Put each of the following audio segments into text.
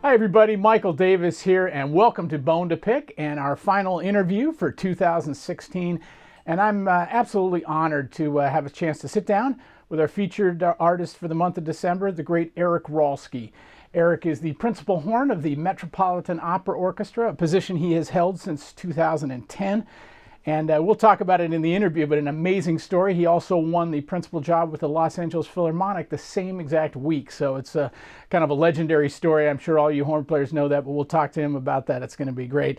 Hi everybody, Michael Davis here, and welcome to Bone2Pick and our final interview for 2016. And I'm absolutely honored to have a chance to sit down with our featured artist for the month of December, the great Erik Ralske. Erik is the principal horn of the Metropolitan Opera Orchestra, a position he has held since 2010. And we'll talk about it in the interview, but an amazing story. He also won the principal job with the Los Angeles Philharmonic the same exact week. So it's a kind of a legendary story. I'm sure all you horn players know that, but we'll talk to him about that. It's going to be great.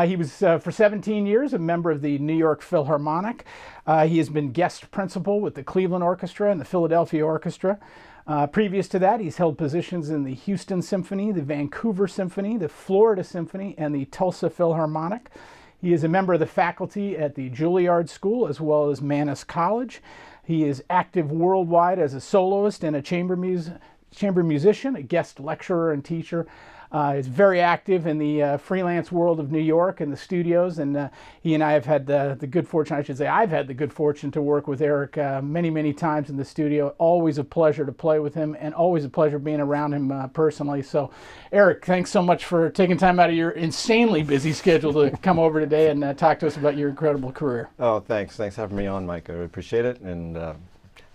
He was, for 17 years, a member of the New York Philharmonic. He has been guest principal with the Cleveland Orchestra and the Philadelphia Orchestra. Previous to that, he's held positions in the Houston Symphony, the Vancouver Symphony, the Florida Symphony, and the Tulsa Philharmonic. He is a member of the faculty at the Juilliard School as well as Mannes College. He is active worldwide as a soloist and a chamber musician, a guest lecturer and teacher. He's very active in the freelance world of New York and the studios, and he and I have had the good fortune, I should say, I've had the good fortune to work with Erik many, many times in the studio. Always a pleasure to play with him, and always a pleasure being around him personally. So, Erik, thanks so much for taking time out of your insanely busy schedule to come over today and talk to us about your incredible career. Oh, thanks. Thanks for having me on, Mike. I appreciate it, and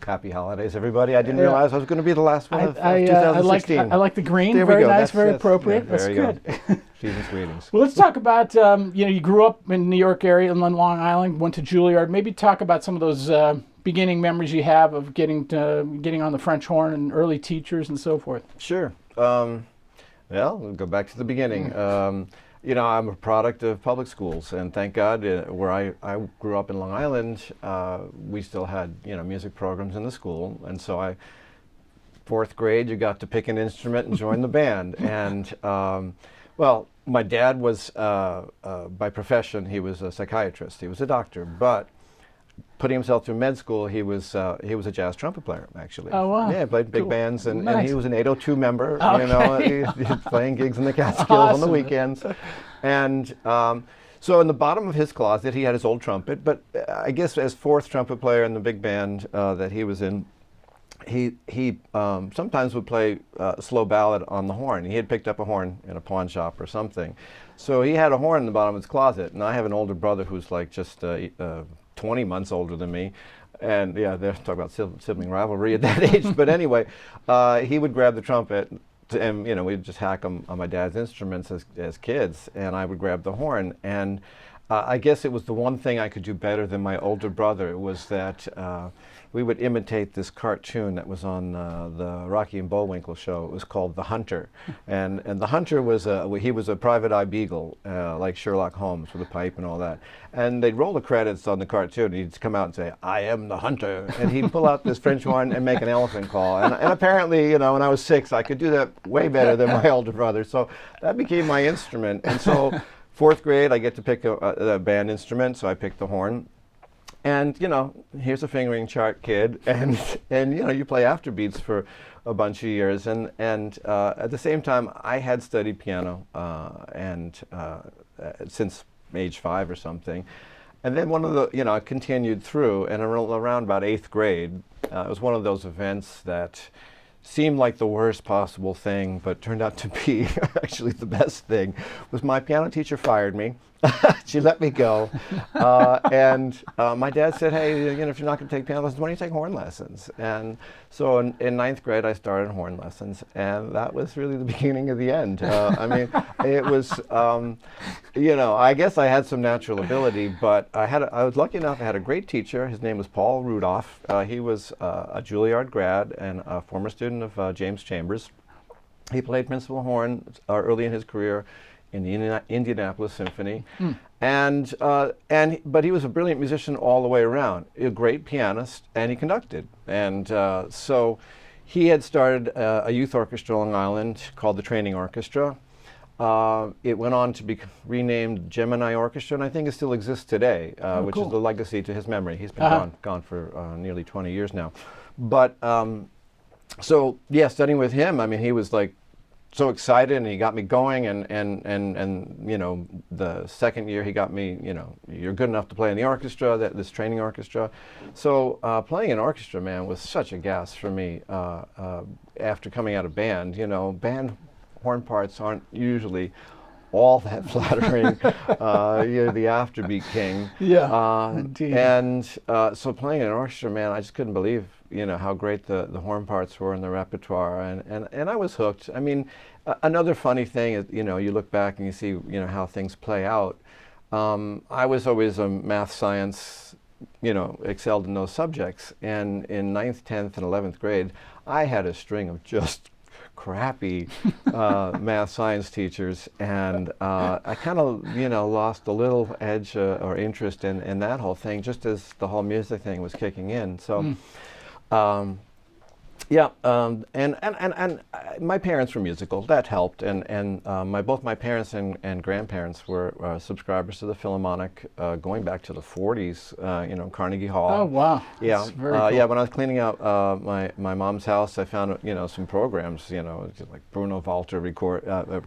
happy holidays, everybody. I didn't realize I was going to be the last one of 2016. I like the green. There very we go. Nice, very appropriate. Yeah, that's good. Season's greetings. Well, let's talk about, you grew up in the New York area in Long Island, went to Juilliard. Maybe talk about some of those beginning memories you have of getting on the French horn and early teachers and so forth. Sure. Well, we'll go back to the beginning. I'm a product of public schools, and thank God, where I grew up in Long Island, we still had music programs in the school, and so fourth grade, you got to pick an instrument and join the band. And well, my dad was by profession, he was a psychiatrist. He was a doctor, but putting himself through med school, he was a jazz trumpet player, actually. Oh, wow. Yeah, he played big bands, and, nice. and he was an 802 member. Okay. He was playing gigs in the Catskills on the weekends. And so in the bottom of his closet, he had his old trumpet, but I guess as fourth trumpet player in the big band that he was in, he sometimes would play slow ballad on the horn. He had picked up a horn in a pawn shop or something. So he had a horn in the bottom of his closet, and I have an older brother who's like just 20 months older than me. And yeah, they're talking about sibling rivalry at that age. But anyway, he would grab the trumpet, and we'd just hack them on my dad's instruments as kids, and I would grab the horn. And I guess it was the one thing I could do better than my older brother was that we would imitate this cartoon that was on the Rocky and Bullwinkle show. It was called The Hunter, and the Hunter was he was a private eye beagle, like Sherlock Holmes with a pipe and all that. And they'd roll the credits on the cartoon. He'd come out and say, "I am the Hunter," and he'd pull out this French horn and make an elephant call. And apparently, when I was 6, I could do that way better than my older brother. So that became my instrument. And so fourth grade, I get to pick a band instrument, so I picked the horn. And here's a fingering chart kid, and you play afterbeats for a bunch of years. And at the same time, I had studied piano since age 5 or something. And then one of the I continued through, and around about 8th grade, it was one of those events that seemed like the worst possible thing, but turned out to be actually the best thing. Was my piano teacher fired me. She let me go, and my dad said, "Hey, if you're not going to take piano lessons, why don't you take horn lessons?" And so in 9th grade, I started horn lessons, and that was really the beginning of the end. I mean, it was, I guess I had some natural ability, but I was lucky enough. I had a great teacher. His name was Paul Rudolph. He was a Juilliard grad and a former student of James Chambers. He played principal horn early in his career in the Indianapolis Symphony, but he was a brilliant musician all the way around. A great pianist, and he conducted. And so he had started a youth orchestra on Long Island called the Training Orchestra. It went on to be renamed Gemini Orchestra, and I think it still exists today, which cool. is the legacy to his memory. He's been gone for nearly 20 years now. But so yeah, studying with him, I mean, he was like so excited, and he got me going, and the second year he got me, you're good enough to play in the orchestra, this training orchestra. So playing an orchestra, man, was such a gas for me after coming out of band. Band horn parts aren't usually all that flattering. You're the afterbeat king. Yeah, indeed. And so playing in an orchestra, man, I just couldn't believe, how great the horn parts were in the repertoire, and I was hooked. I mean, another funny thing is, you look back and you see, how things play out. I was always a math, science, excelled in those subjects, and in 9th, 10th, and 11th grade, I had a string of just crappy math science teachers, and I kind of lost a little edge or interest in that whole thing just as the whole music thing was kicking in. So and my parents were musical. That helped, and both my parents and grandparents were subscribers to the Philharmonic going back to the 40s. Carnegie Hall. Oh wow! Yeah, That's very cool. yeah. When I was cleaning out my mom's house, I found some programs. Like Bruno Walter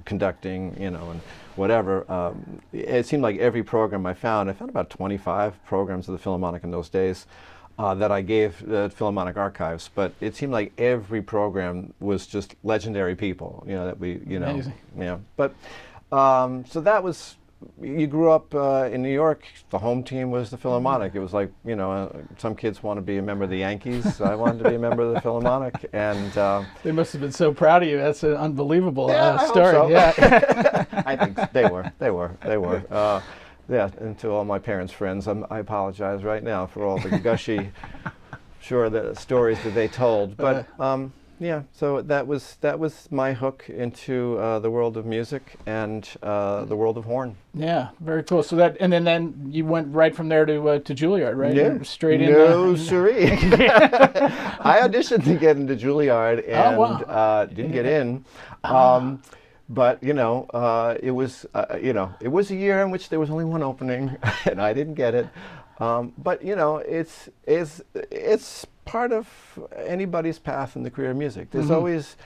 conducting. And whatever. It seemed like every program I found about 25 programs of the Philharmonic in those days. That I gave the Philharmonic Archives, but it seemed like every program was just legendary people, that we, Amazing. But so that was, you grew up in New York. The home team was the Philharmonic. It was like, some kids want to be a member of the Yankees. I wanted to be a member of the Philharmonic, and they must have been so proud of you. That's an unbelievable I story. hope so. Yeah, I think they were. Yeah, and to all my parents' friends, I apologize right now for all the gushy, the stories that they told. But so that was my hook into the world of music and the world of horn. Yeah, very cool. So and then you went right from there to Juilliard, right? Yeah, Straight in. No, siree. I auditioned to get into Juilliard and didn't get in. But it was it was a year in which there was only one opening, and I didn't get it. But it's part of anybody's path in the career of music. There's always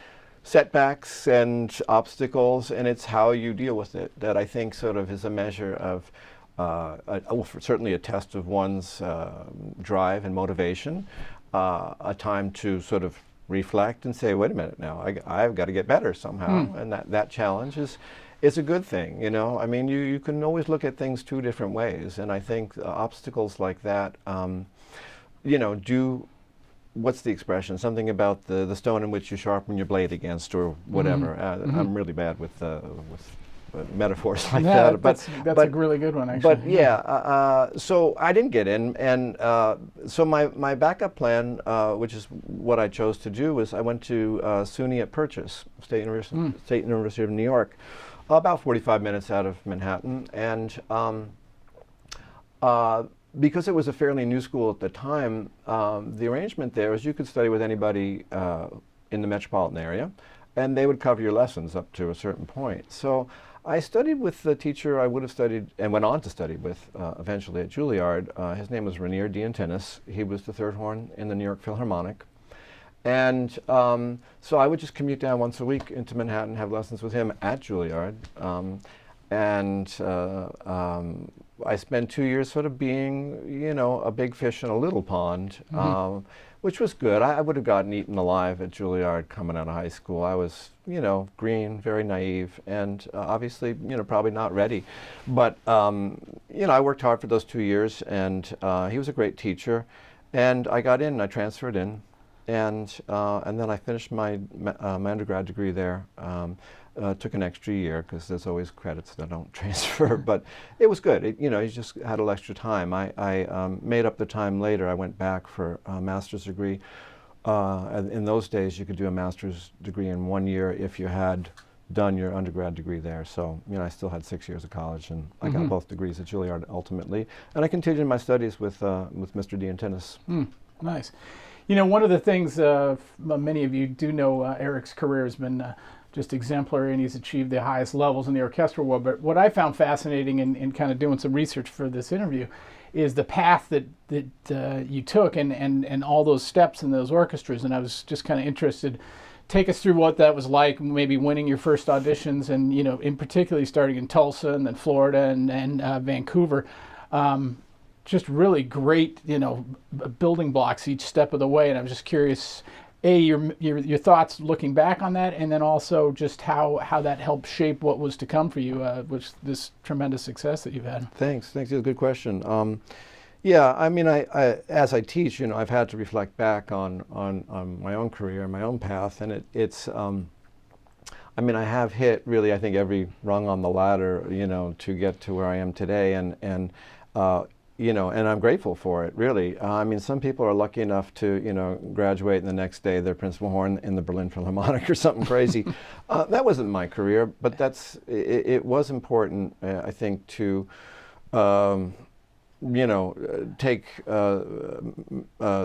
setbacks and obstacles, and it's how you deal with it that I think sort of is a measure of certainly a test of one's drive and motivation, a time to sort of reflect and say, wait a minute now, I've got to get better somehow. And that challenge is a good thing, I mean, you can always look at things two different ways, and I think obstacles like that, what's the expression? Something about the stone in which you sharpen your blade against, or whatever. I'm really bad with metaphors like that. That's a really good one, actually. But so I didn't get in, and so my backup plan, which is what I chose to do, was I went to SUNY at Purchase, State University of New York, about 45 minutes out of Manhattan, and because it was a fairly new school at the time, the arrangement there was you could study with anybody in the metropolitan area, and they would cover your lessons up to a certain point. So I studied with the teacher I would have studied and went on to study with eventually at Juilliard. His name was Rainier D'Antinis. He was the third horn in the New York Philharmonic. And so I would just commute down once a week into Manhattan, have lessons with him at Juilliard. I spent 2 years sort of being, a big fish in a little pond, which was good. I would have gotten eaten alive at Juilliard coming out of high school. I was, green, very naive, and obviously, probably not ready. But, I worked hard for those 2 years, and he was a great teacher. And I got in, I transferred in, and then I finished my undergrad degree there. Took an extra year because there's always credits that don't transfer, but it was good. You just had a little extra time. I made up the time later. I went back for a master's degree. In those days, you could do a master's degree in 1 year if you had done your undergrad degree there. So, I still had 6 years of college, and I got both degrees at Juilliard ultimately. And I continued my studies with Mr. D'Antinis. Nice. One of the things many of you do know, Erik's career has been just exemplary, and he's achieved the highest levels in the orchestral world. But what I found fascinating in kind of doing some research for this interview is the path that you took and all those steps in those orchestras. And I was just kind of interested. Take us through what that was like, maybe winning your first auditions, and in particularly starting in Tulsa and then Florida and Vancouver. Just really great, building blocks each step of the way. And I'm just curious, your thoughts looking back on that, and then also just how that helped shape what was to come for you, which this tremendous success that you've had. Thanks. It's a good question. Yeah, I mean, I as I teach, I've had to reflect back on my own career, my own path, and it's. I mean, I have hit really, I think, every rung on the ladder, to get to where I am today, and I'm grateful for it, really. I mean, some people are lucky enough to, graduate and the next day they're principal horn in the Berlin Philharmonic or something crazy. That wasn't my career, but it was important, I think, to, take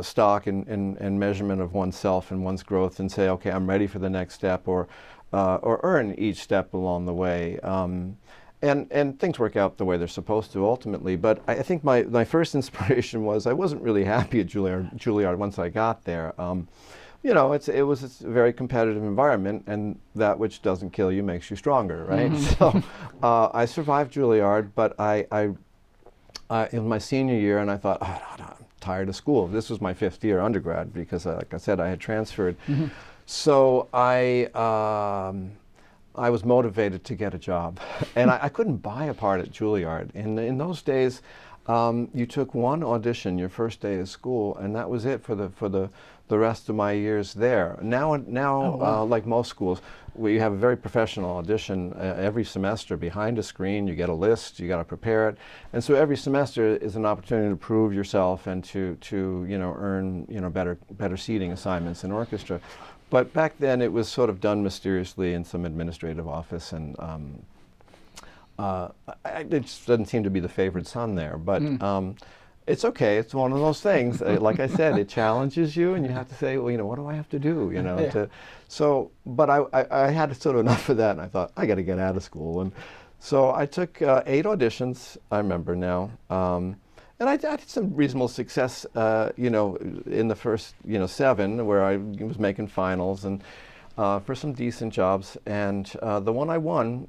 stock and measurement of oneself and one's growth and say, okay, I'm ready for the next step, or earn each step along the way. And things work out the way they're supposed to ultimately. But I think my first inspiration was I wasn't really happy at Juilliard once I got there. It was a very competitive environment, and that which doesn't kill you makes you stronger, right? So I survived Juilliard, but in my senior year, and I thought, I'm tired of school. This was my 5th year undergrad because, like I said, I had transferred. So I was motivated to get a job, and I couldn't buy a part at Juilliard. In those days, you took one audition your first day of school, and that was it for the rest of my years there. Now, Oh, wow. like most schools, we have a very professional audition every semester behind a screen. You get a list, you got to prepare it, and so every semester is an opportunity to prove yourself and to earn better seating assignments in orchestra. But back then, it was sort of done mysteriously in some administrative office, and it just doesn't seem to be the favored son there. But it's okay. It's one of those things. Like I said, it challenges you, and you have to say, well, what do I have to do? But I had sort of enough of that, and I thought, I got to get out of school. And so I took 8 auditions, I remember now. And I had some reasonable success, in the first, 7, where I was making finals and for some decent jobs. And the one I won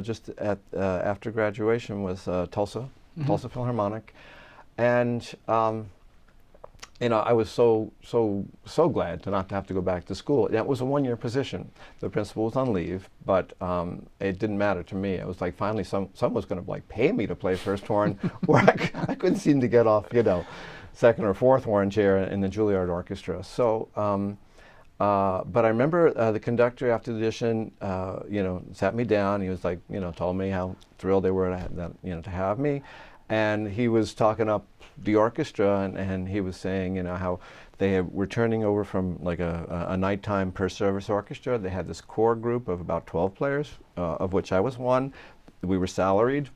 just after graduation was Tulsa Philharmonic, and I was so glad to not have to go back to school. That was a 1-year position. The principal was on leave, but it didn't matter to me. It was like finally someone was going to pay me to play first horn, where I couldn't seem to get off, second or fourth horn chair in the Juilliard Orchestra. So, but I remember the conductor after the audition, sat me down. He was like, told me how thrilled they were to have me. And he was talking up the orchestra, and he was saying, how they were turning over from like a nighttime per service orchestra. They had this core group of about 12 players, of which I was one. We were salaried.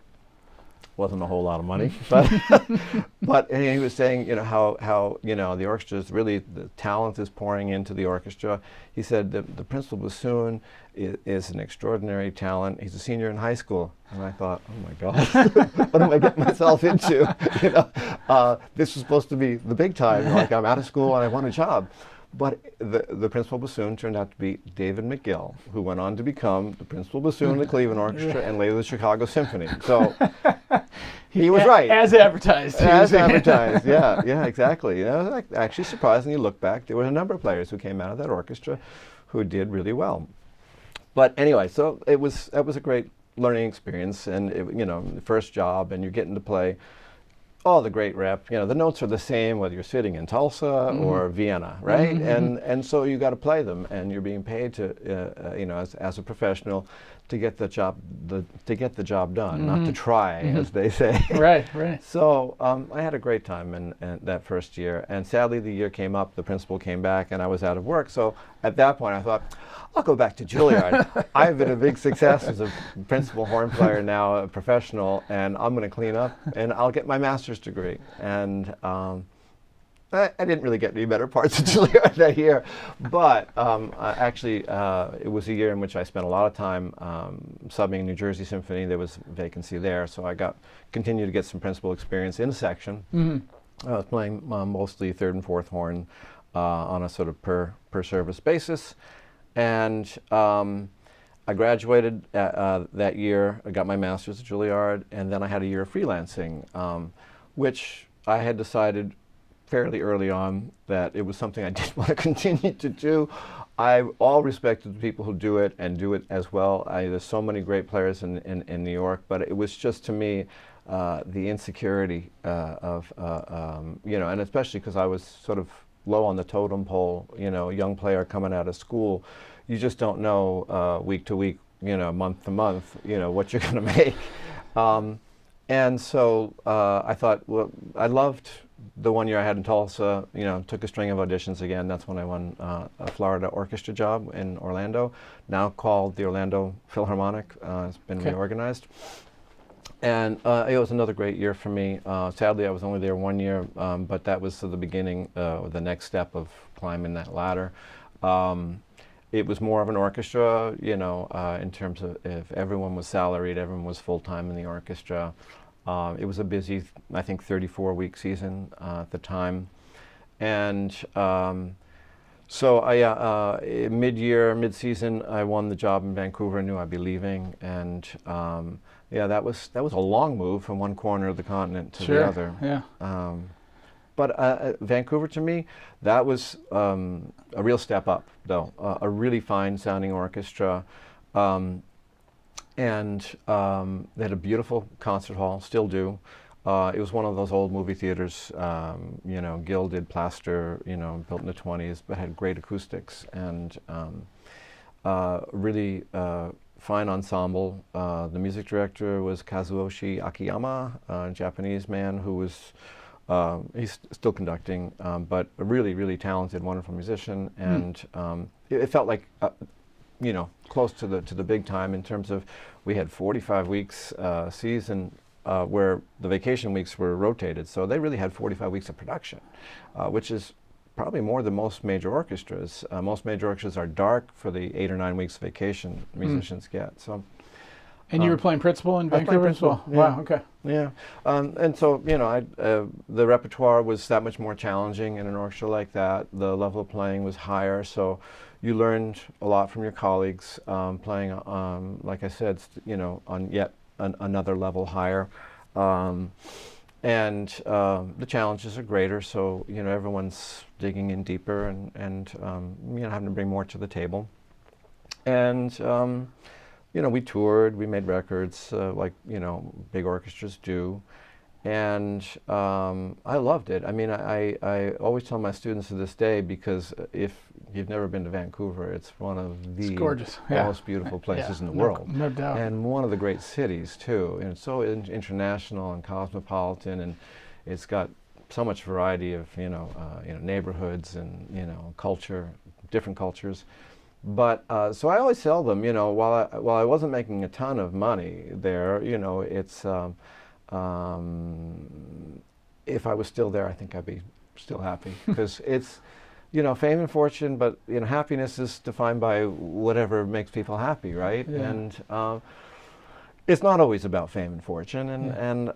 Wasn't a whole lot of money, but and he was saying, how the orchestra is really, the talent is pouring into the orchestra. He said the principal bassoon is an extraordinary talent. He's a senior in high school, and I thought, oh my God, what am I getting myself into? This was supposed to be the big time. Like, I'm out of school and I want a job. But the principal bassoon turned out to be David McGill, who went on to become the principal bassoon of the Cleveland Orchestra and later the Chicago Symphony. So he was right. As advertised. As advertised, yeah, exactly. Actually, surprisingly, look back, there were a number of players who came out of that orchestra who did really well. But anyway, so that was a great learning experience, and the first job, and you're getting to play the great rep. The notes are the same whether you're sitting in Tulsa or Vienna, right? And so you got to play them, and you're being paid to, as a professional, to get the job done, not to try, as they say. Right. So I had a great time in that first year, and sadly the year came up, the principal came back, and I was out of work. So at that point I thought, I'll go back to Juilliard. I've been a big success as a principal horn player, now a professional, and I'm going to clean up and I'll get my master's degree. And I didn't really get any better parts of Juilliard that year, but actually it was a year in which I spent a lot of time subbing New Jersey Symphony. There was vacancy there, so I continued to get some principal experience in a section. I was playing mostly third and fourth horn on a sort of per service basis. And I graduated that year. I got my master's at Juilliard, and then I had a year of freelancing, which I had decided fairly early on that it was something I didn't want to continue to do. I all respected the people who do it and do it as well. There's so many great players in New York, but it was just, to me, the insecurity of, and especially because I was sort of low on the totem pole, a young player coming out of school. You just don't know week to week, month to month, what you're going to make. And so I thought, well, I loved the 1 year I had in Tulsa, took a string of auditions again. That's when I won a Florida orchestra job in Orlando, now called the Orlando Philharmonic. It's been reorganized. And it was another great year for me. Sadly, I was only there 1 year, but that was the beginning, the next step of climbing that ladder. It was more of an orchestra, in terms of if everyone was salaried, everyone was full-time in the orchestra. It was a busy, I think, 34-week season at the time. And so mid-season, I won the job in Vancouver. I knew I'd be leaving. And that was a long move from one corner of the continent to the other. Yeah. But Vancouver, to me, that was a real step up, though. A really fine sounding orchestra. And they had a beautiful concert hall, still do. It was one of those old movie theaters, gilded plaster, built in the 1920s, but had great acoustics and really fine ensemble. The music director was Kazuyoshi Akiyama, a Japanese man who was, he's still conducting, but a really, really talented, wonderful musician. And it felt like, close to the big time in terms of, we had 45 weeks season where the vacation weeks were rotated. So they really had 45 weeks of production, which is probably more than most major orchestras. Most major orchestras are dark for the 8 or 9 weeks of vacation musicians get. So. And you were playing principal in Vancouver as well? Yeah. Wow, okay. Yeah, and so, the repertoire was that much more challenging in an orchestra like that. The level of playing was higher, so you learned a lot from your colleagues playing, like I said, on yet another level higher. And the challenges are greater, so, everyone's digging in deeper and having to bring more to the table. And, we toured, we made records, like, big orchestras do. And I loved it. I mean, I always tell my students to this day, because if you've never been to Vancouver, it's one of the most beautiful places in the world. No doubt. And one of the great cities, too. And it's so international and cosmopolitan, and it's got so much variety of, neighborhoods and, culture, different cultures. But so I always tell them, while I wasn't making a ton of money there, it's if I was still there, I think I'd be still happy, because it's, fame and fortune, but happiness is defined by whatever makes people happy, right? Yeah. And it's not always about fame and fortune, and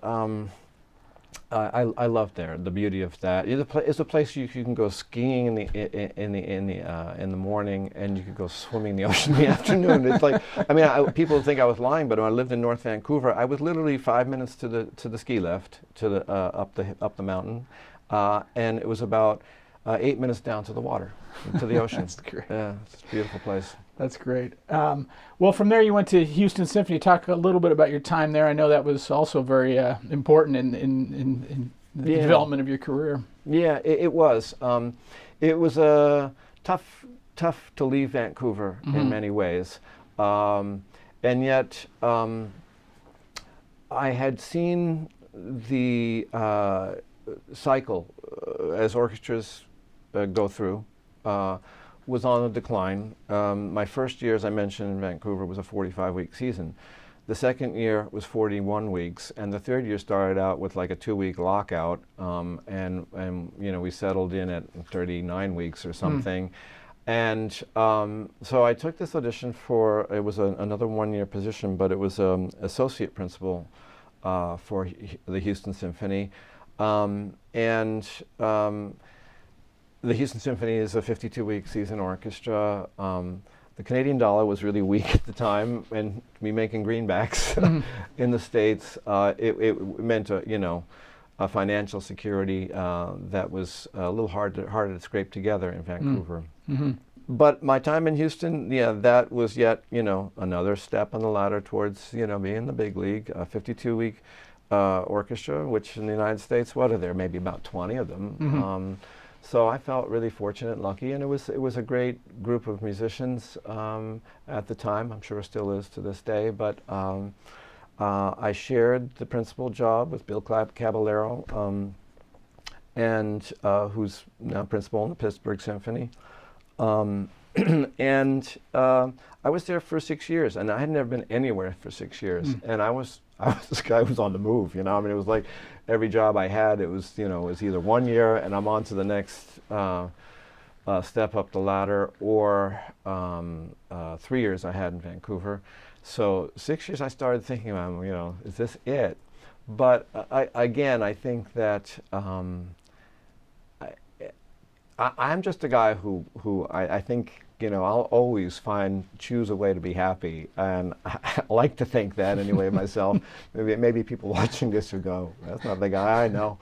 I love there the beauty of that. It's a place you can go skiing in the morning, and you could go swimming in the ocean in the afternoon. It's like, I mean, people think I was lying, but when I lived in North Vancouver, I was literally 5 minutes to the ski lift to the up the mountain, and it was about 8 minutes down to the water, to the ocean. That's great. Yeah, it's a beautiful place. That's great. Well, from there you went to Houston Symphony. Talk a little bit about your time there. I know that was also very important in the development of your career. Yeah, it was. It was tough to leave Vancouver in many ways, and yet I had seen the cycle as orchestras go through. Was on a decline. My first year, as I mentioned, in Vancouver was a 45-week season. The second year was 41 weeks, and the third year started out with like a 2-week lockout, and we settled in at 39 weeks or something. And so I took this audition for, it was another 1-year position, but it was associate principal for the Houston Symphony. The Houston Symphony is a 52-week season orchestra. The Canadian dollar was really weak at the time, and me making greenbacks in the States, it meant financial security that was a little harder to scrape together in Vancouver. Mm-hmm. But my time in Houston, yeah, that was yet, another step on the ladder towards, being in the big league. A 52-week orchestra, which in the United States, what are there? Maybe about 20 of them. Mm-hmm. So I felt really fortunate and lucky, and it was a great group of musicians at the time. I'm sure it still is to this day. But I shared the principal job with Bill Caballero, and who's now principal in the Pittsburgh Symphony. And I was there for 6 years, and I had never been anywhere for 6 years. And I was this guy who was on the move, it was like every job I had, it was either 1 year and I'm on to the next step up the ladder, or 3 years I had in Vancouver. So 6 years I started thinking about, is this it? But I think that I'm just a guy who I think, I'll always choose a way to be happy. And I like to think that anyway myself. Maybe people watching this will go, that's not the guy I know.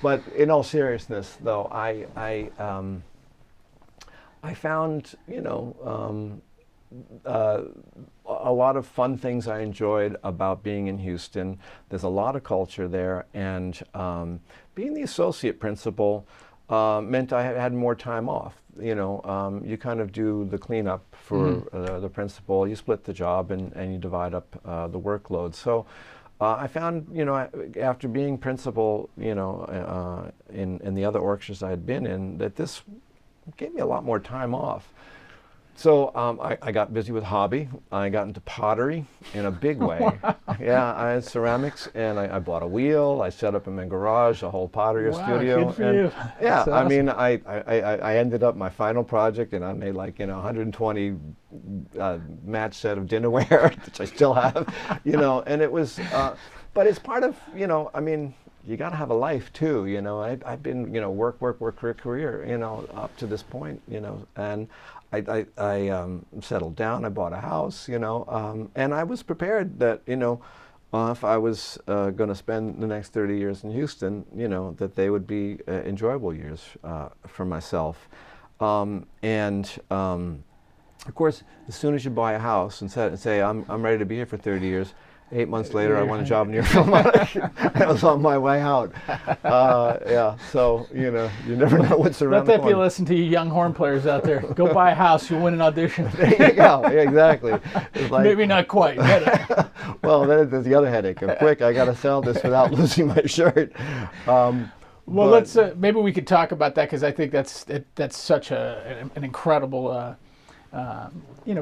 But in all seriousness, though, I found, a lot of fun things I enjoyed about being in Houston. There's a lot of culture there, and being the associate principal meant I had more time off. You kind of do the cleanup for the principal. You split the job and you divide up the workload. So I found, after being principal, in the other orchestras I had been in, that this gave me a lot more time off. So I got busy with hobby. I got into pottery in a big way. Yeah, I had ceramics, and I bought a wheel. I set up in my garage a whole pottery studio. Good for you. Yeah, That's I mean, awesome. I ended up my final project, and I made 120 match set of dinnerware, which I still have, and it was, but it's part of, you got to have a life too, I've been, work, career, up to this point, and I settled down. I bought a house, and I was prepared that, if I was going to spend the next 30 years in Houston, that they would be enjoyable years for myself. Of course, as soon as you buy a house and say I'm ready to be here for 30 years, 8 months later, I won a job in York Philharmonic. I was on my way out. Yeah, so, you never know what's around the corner. Let that be a lesson to you young horn players out there. Go buy a house, you'll win an audition. There you go, yeah, exactly. It's like, maybe not quite. Well, then there's the other headache. Quick, I got to sell this without losing my shirt. Well, let's maybe we could talk about that, because I think that's such an incredible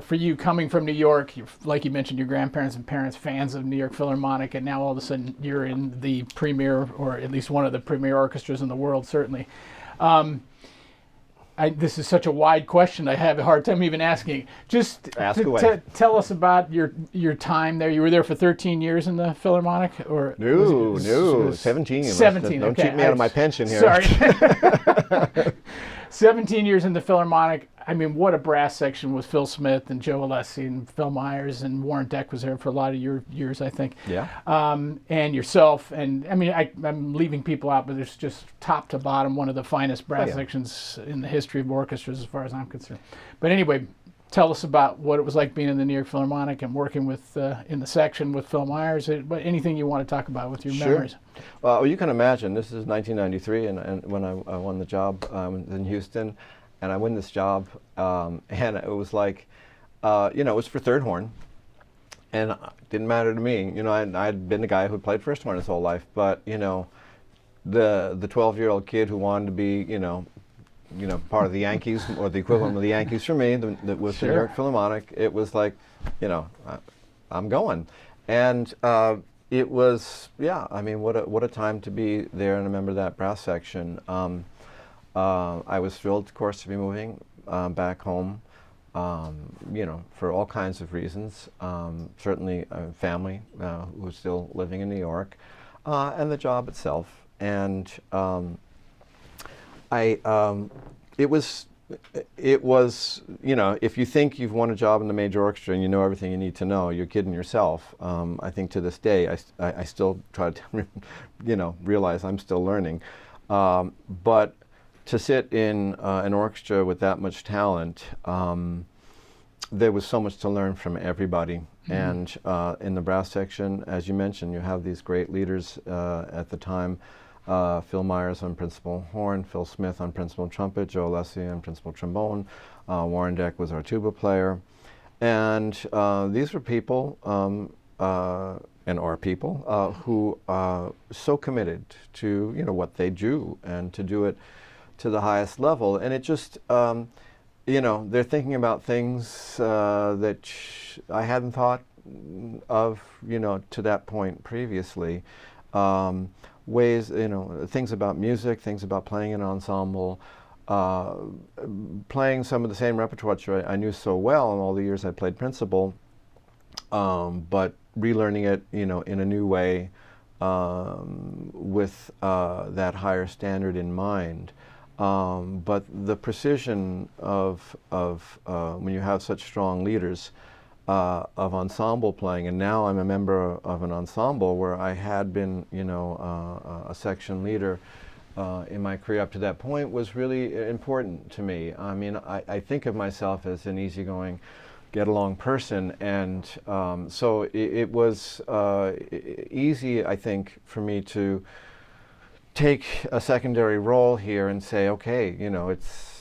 for you coming from New York, like you mentioned, your grandparents and parents fans of New York Philharmonic, and now all of a sudden you're in the premier, or at least one of the premier orchestras in the world, certainly. This is such a wide question, I have a hard time even asking. Just ask away. Tell us about your time there. You were there for 13 years in the Philharmonic? Or No, 17. 17, Don't cheat me out of my pension here. Sorry. 17 years in the Philharmonic. I mean, what a brass section with Phil Smith and Joe Alessi and Phil Myers, and Warren Deck was there for a lot of your years, I think. Yeah. And yourself, and I mean, I'm leaving people out, but it's just top to bottom one of the finest brass sections in the history of orchestras, as far as I'm concerned. But anyway, tell us about what it was like being in the New York Philharmonic and working with in the section with Phil Myers. Anything you want to talk about with your memories? Well, you can imagine, this is 1993, and when I won the job in Houston. And I win this job, and it was like, it was for third horn, and it didn't matter to me. I'd been a guy who played first horn his whole life, but the 12-year-old kid who wanted to be, part of the Yankees, or the equivalent of the Yankees for me, that was the New York Philharmonic. It was like, I'm going, and it was, I mean, what a time to be there, and I remember that brass section. I was thrilled, of course, to be moving back home, for all kinds of reasons. Certainly family who was still living in New York, and the job itself. And it was it was, if you think you've won a job in the major orchestra and you know everything you need to know, you're kidding yourself. I think to this day, I still try to, realize I'm still learning. But to sit in an orchestra with that much talent, there was so much to learn from everybody. And in the brass section, as you mentioned, you have these great leaders at the time. Phil Myers on principal horn, Phil Smith on principal trumpet, Joe Laskey on principal trombone, Warren Deck was our tuba player. And these were people, and are people, who are so committed to what they do and to do it to the highest level. And it just, they're thinking about things that I hadn't thought of, to that point previously. Ways, things about music, things about playing an ensemble, playing some of the same repertoire I knew so well in all the years I played principal, but relearning it, in a new way, with that higher standard in mind. But the precision of when you have such strong leaders of ensemble playing, and now I'm a member of an ensemble where I had been, a section leader in my career up to that point, was really important to me. I mean, I think of myself as an easygoing, get-along person, and so it was easy, I think, for me to take a secondary role here and say, okay, it's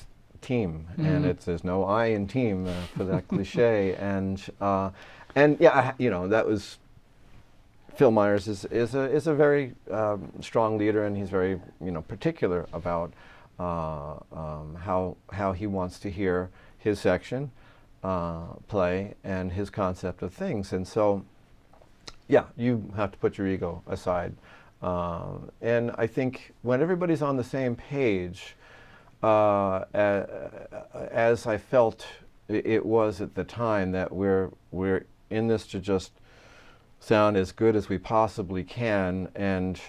team, and there's no I in team for that cliche, and yeah, that was Phil Myers is a very strong leader, and he's very particular about how he wants to hear his section play and his concept of things, and so yeah, you have to put your ego aside, and I think when everybody's on the same page, as I felt it was at the time, that we're in this to just sound as good as we possibly can, and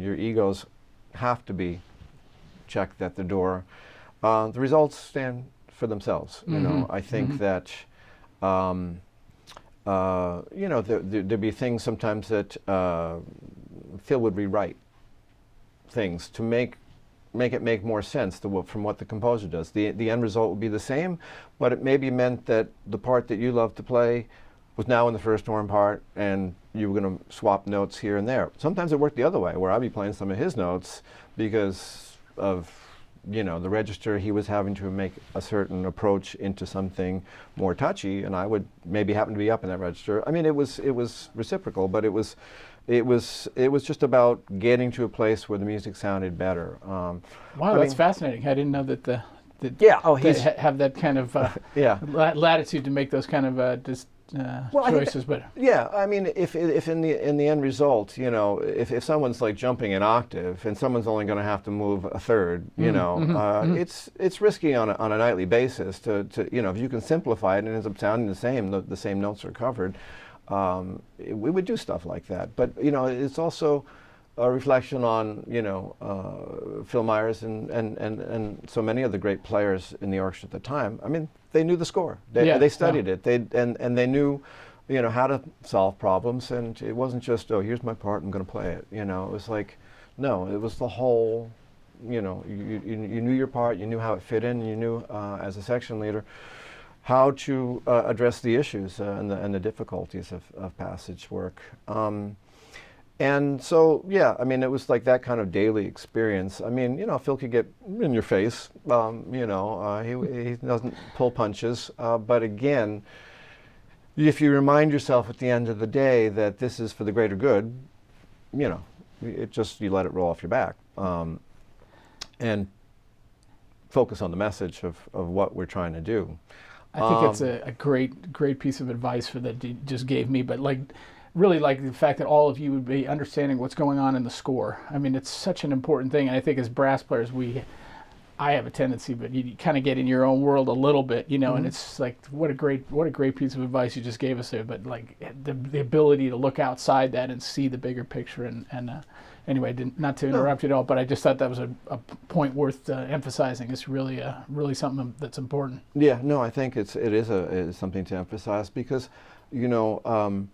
your egos have to be checked at the door. The results stand for themselves. I think that there'd be things sometimes that Phil would rewrite things to make it make more sense from what the composer does. The end result would be the same, but it maybe meant that the part that you love to play was now in the first horn part, and you were going to swap notes here and there. Sometimes it worked the other way, where I'd be playing some of his notes because of the register he was having to make a certain approach into something more touchy, and I would maybe happen to be up in that register. I mean, it was reciprocal, but it was just about getting to a place where the music sounded better. Wow, that's fascinating. I didn't know that have that kind of latitude to make those kind of choices. But yeah, I mean, if in the end result, if someone's like jumping an octave and someone's only going to have to move a third, it's risky on a nightly basis to if you can simplify it and it ends up sounding the same notes are covered. We would do stuff like that, but it's also a reflection on Phil Myers and so many of the great players in the orchestra at the time. I mean, they knew the score. They studied it. And they knew how to solve problems. And it wasn't just, oh, here's my part, I'm going to play it. It was like, no, it was the whole. You knew your part. You knew how it fit in. You knew as a section leader how to address the issues and the difficulties of passage work. And so, yeah, I mean, it was like that kind of daily experience. I mean, Phil could get in your face, he doesn't pull punches, but again, if you remind yourself at the end of the day that this is for the greater good, you let it roll off your back, and focus on the message of what we're trying to do. I think it's a great piece of advice that you just gave me, but really like the fact that all of you would be understanding what's going on in the score. I mean, it's such an important thing, and I think as brass players, I have a tendency, but you kind of get in your own world a little bit, you know, and it's like, what a great piece of advice you just gave us there. But like the ability to look outside that and see the bigger picture. And anyway, not to interrupt you at all, but I just thought that was a point worth emphasizing. It's really something that's important. Yeah, no, I think it is something to emphasize because, you know,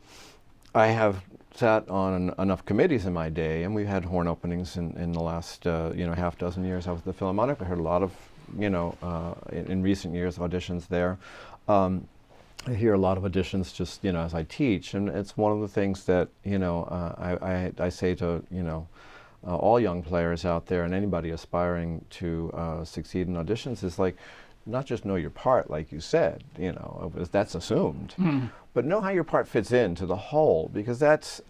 I have sat on enough committees in my day, and we've had horn openings in the last half dozen years. I was at the Philharmonic. I heard a lot of in recent years auditions there. I hear a lot of auditions just as I teach, and it's one of the things that I say to all young players out there and anybody aspiring to succeed in auditions is like, not just know your part, like you said, that's assumed, but know how your part fits into the whole, because that's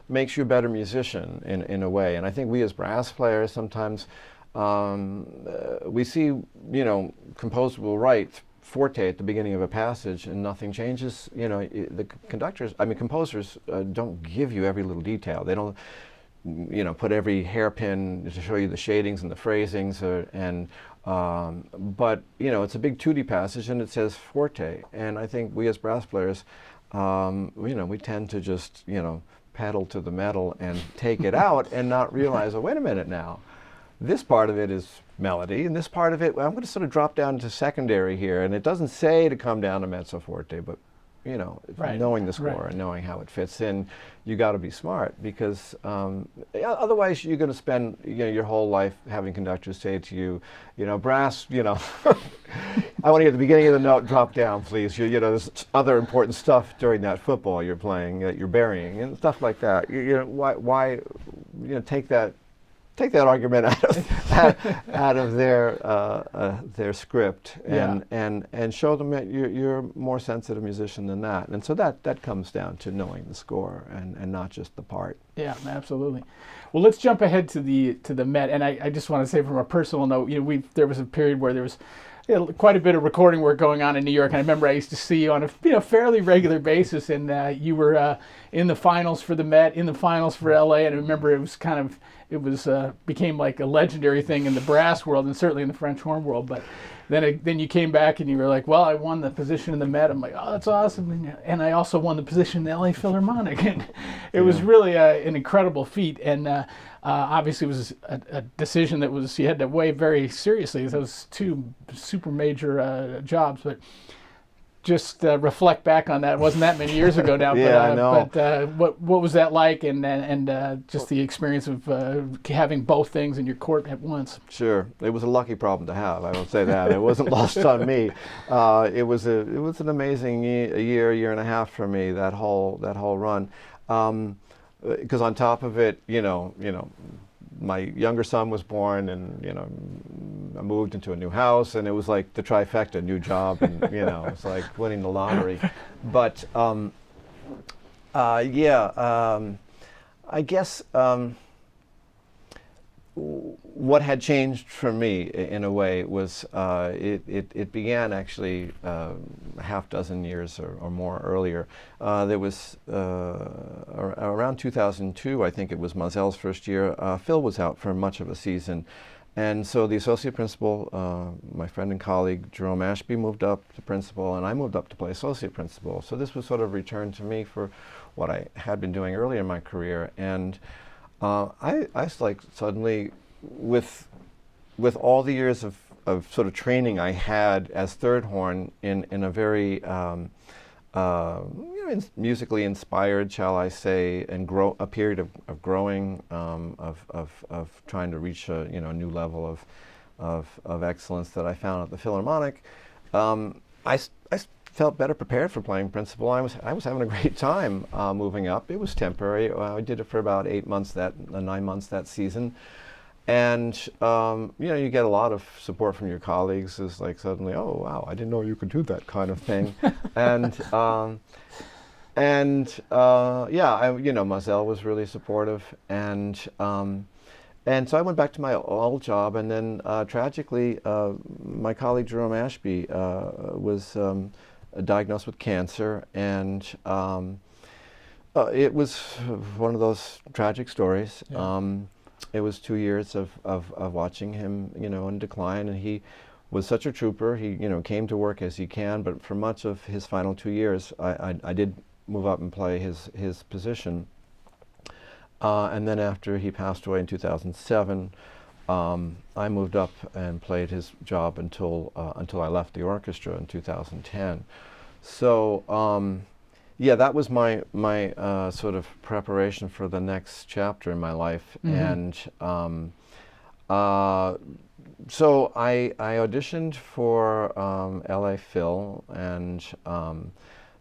makes you a better musician in a way. And I think we as brass players sometimes we see, composer will write forte at the beginning of a passage and nothing changes. The composers don't give you every little detail. They don't put every hairpin to show you the shadings and the phrasings, but it's a big tutti passage and it says forte. And I think we as brass players, we tend to just pedal to the metal and take it out and not realize, oh, wait a minute now, this part of it is melody, and this part of it, I'm going to sort of drop down to secondary here, and it doesn't say to come down to mezzo forte, but knowing the score and knowing how it fits in, you got to be smart, because otherwise you're going to spend your whole life having conductors say to you, brass, I want to hear the beginning of the note drop down, please. There's other important stuff during that football you're playing that you're burying and stuff like that. Why take that argument out of their script and show them that you're a more sensitive musician than that. And so that comes down to knowing the score and not just the part. Yeah, absolutely. Well, let's jump ahead to the Met. And I just want to say from a personal note, there was a period where there was quite a bit of recording work going on in New York, and I remember I used to see you on a fairly regular basis, and you were in the finals for the Met, in the finals for LA, and I remember it became like a legendary thing in the brass world and certainly in the French horn world. But then you came back and you were like, well, I won the position in the Met. I'm like, oh, that's awesome, and I also won the position in the LA Philharmonic, and it was really an incredible feat, and obviously it was a decision that you had to weigh very seriously. Those two super major jobs, but just reflect back on that. It wasn't that many years ago now. Yeah, I know. But what was that like, and just the experience of having both things in your court at once? Sure, it was a lucky problem to have. I will say that. It wasn't lost on me. It was an amazing year and a half for me, that whole run. Because on top of it, my younger son was born, and I moved into a new house, and it was like the trifecta: new job, and it's like winning the lottery. But I guess what had changed for me in a way was it began actually a half dozen years or more earlier. There was around 2002, I think it was Mazel's first year. Phil was out for much of a season, and so the associate principal, my friend and colleague Jerome Ashby, moved up to principal, and I moved up to play associate principal. So this was sort of returned to me for what I had been doing earlier in my career, and I like suddenly, with all the years of sort of training I had as third horn in a very musically inspired, shall I say, and a period of growing, of trying to reach a new level of excellence that I found at the Philharmonic. I felt better prepared for playing principal. I was having a great time moving up. It was temporary. I did it for about 9 months that season, and you get a lot of support from your colleagues. It's like suddenly, oh wow, I didn't know you could do that kind of thing, Mazel was really supportive, and so I went back to my old job, and then tragically, my colleague Jerome Ashby was diagnosed with cancer, and it was one of those tragic stories. Yeah. it was 2 years of watching him, in decline, and he was such a trooper. He, came to work as he can, but for much of his final 2 years, I did move up and play his position. And then after he passed away in 2007, I moved up and played his job until I left the orchestra in 2010. So yeah, that was my sort of preparation for the next chapter in my life. And so I auditioned for LA Phil, and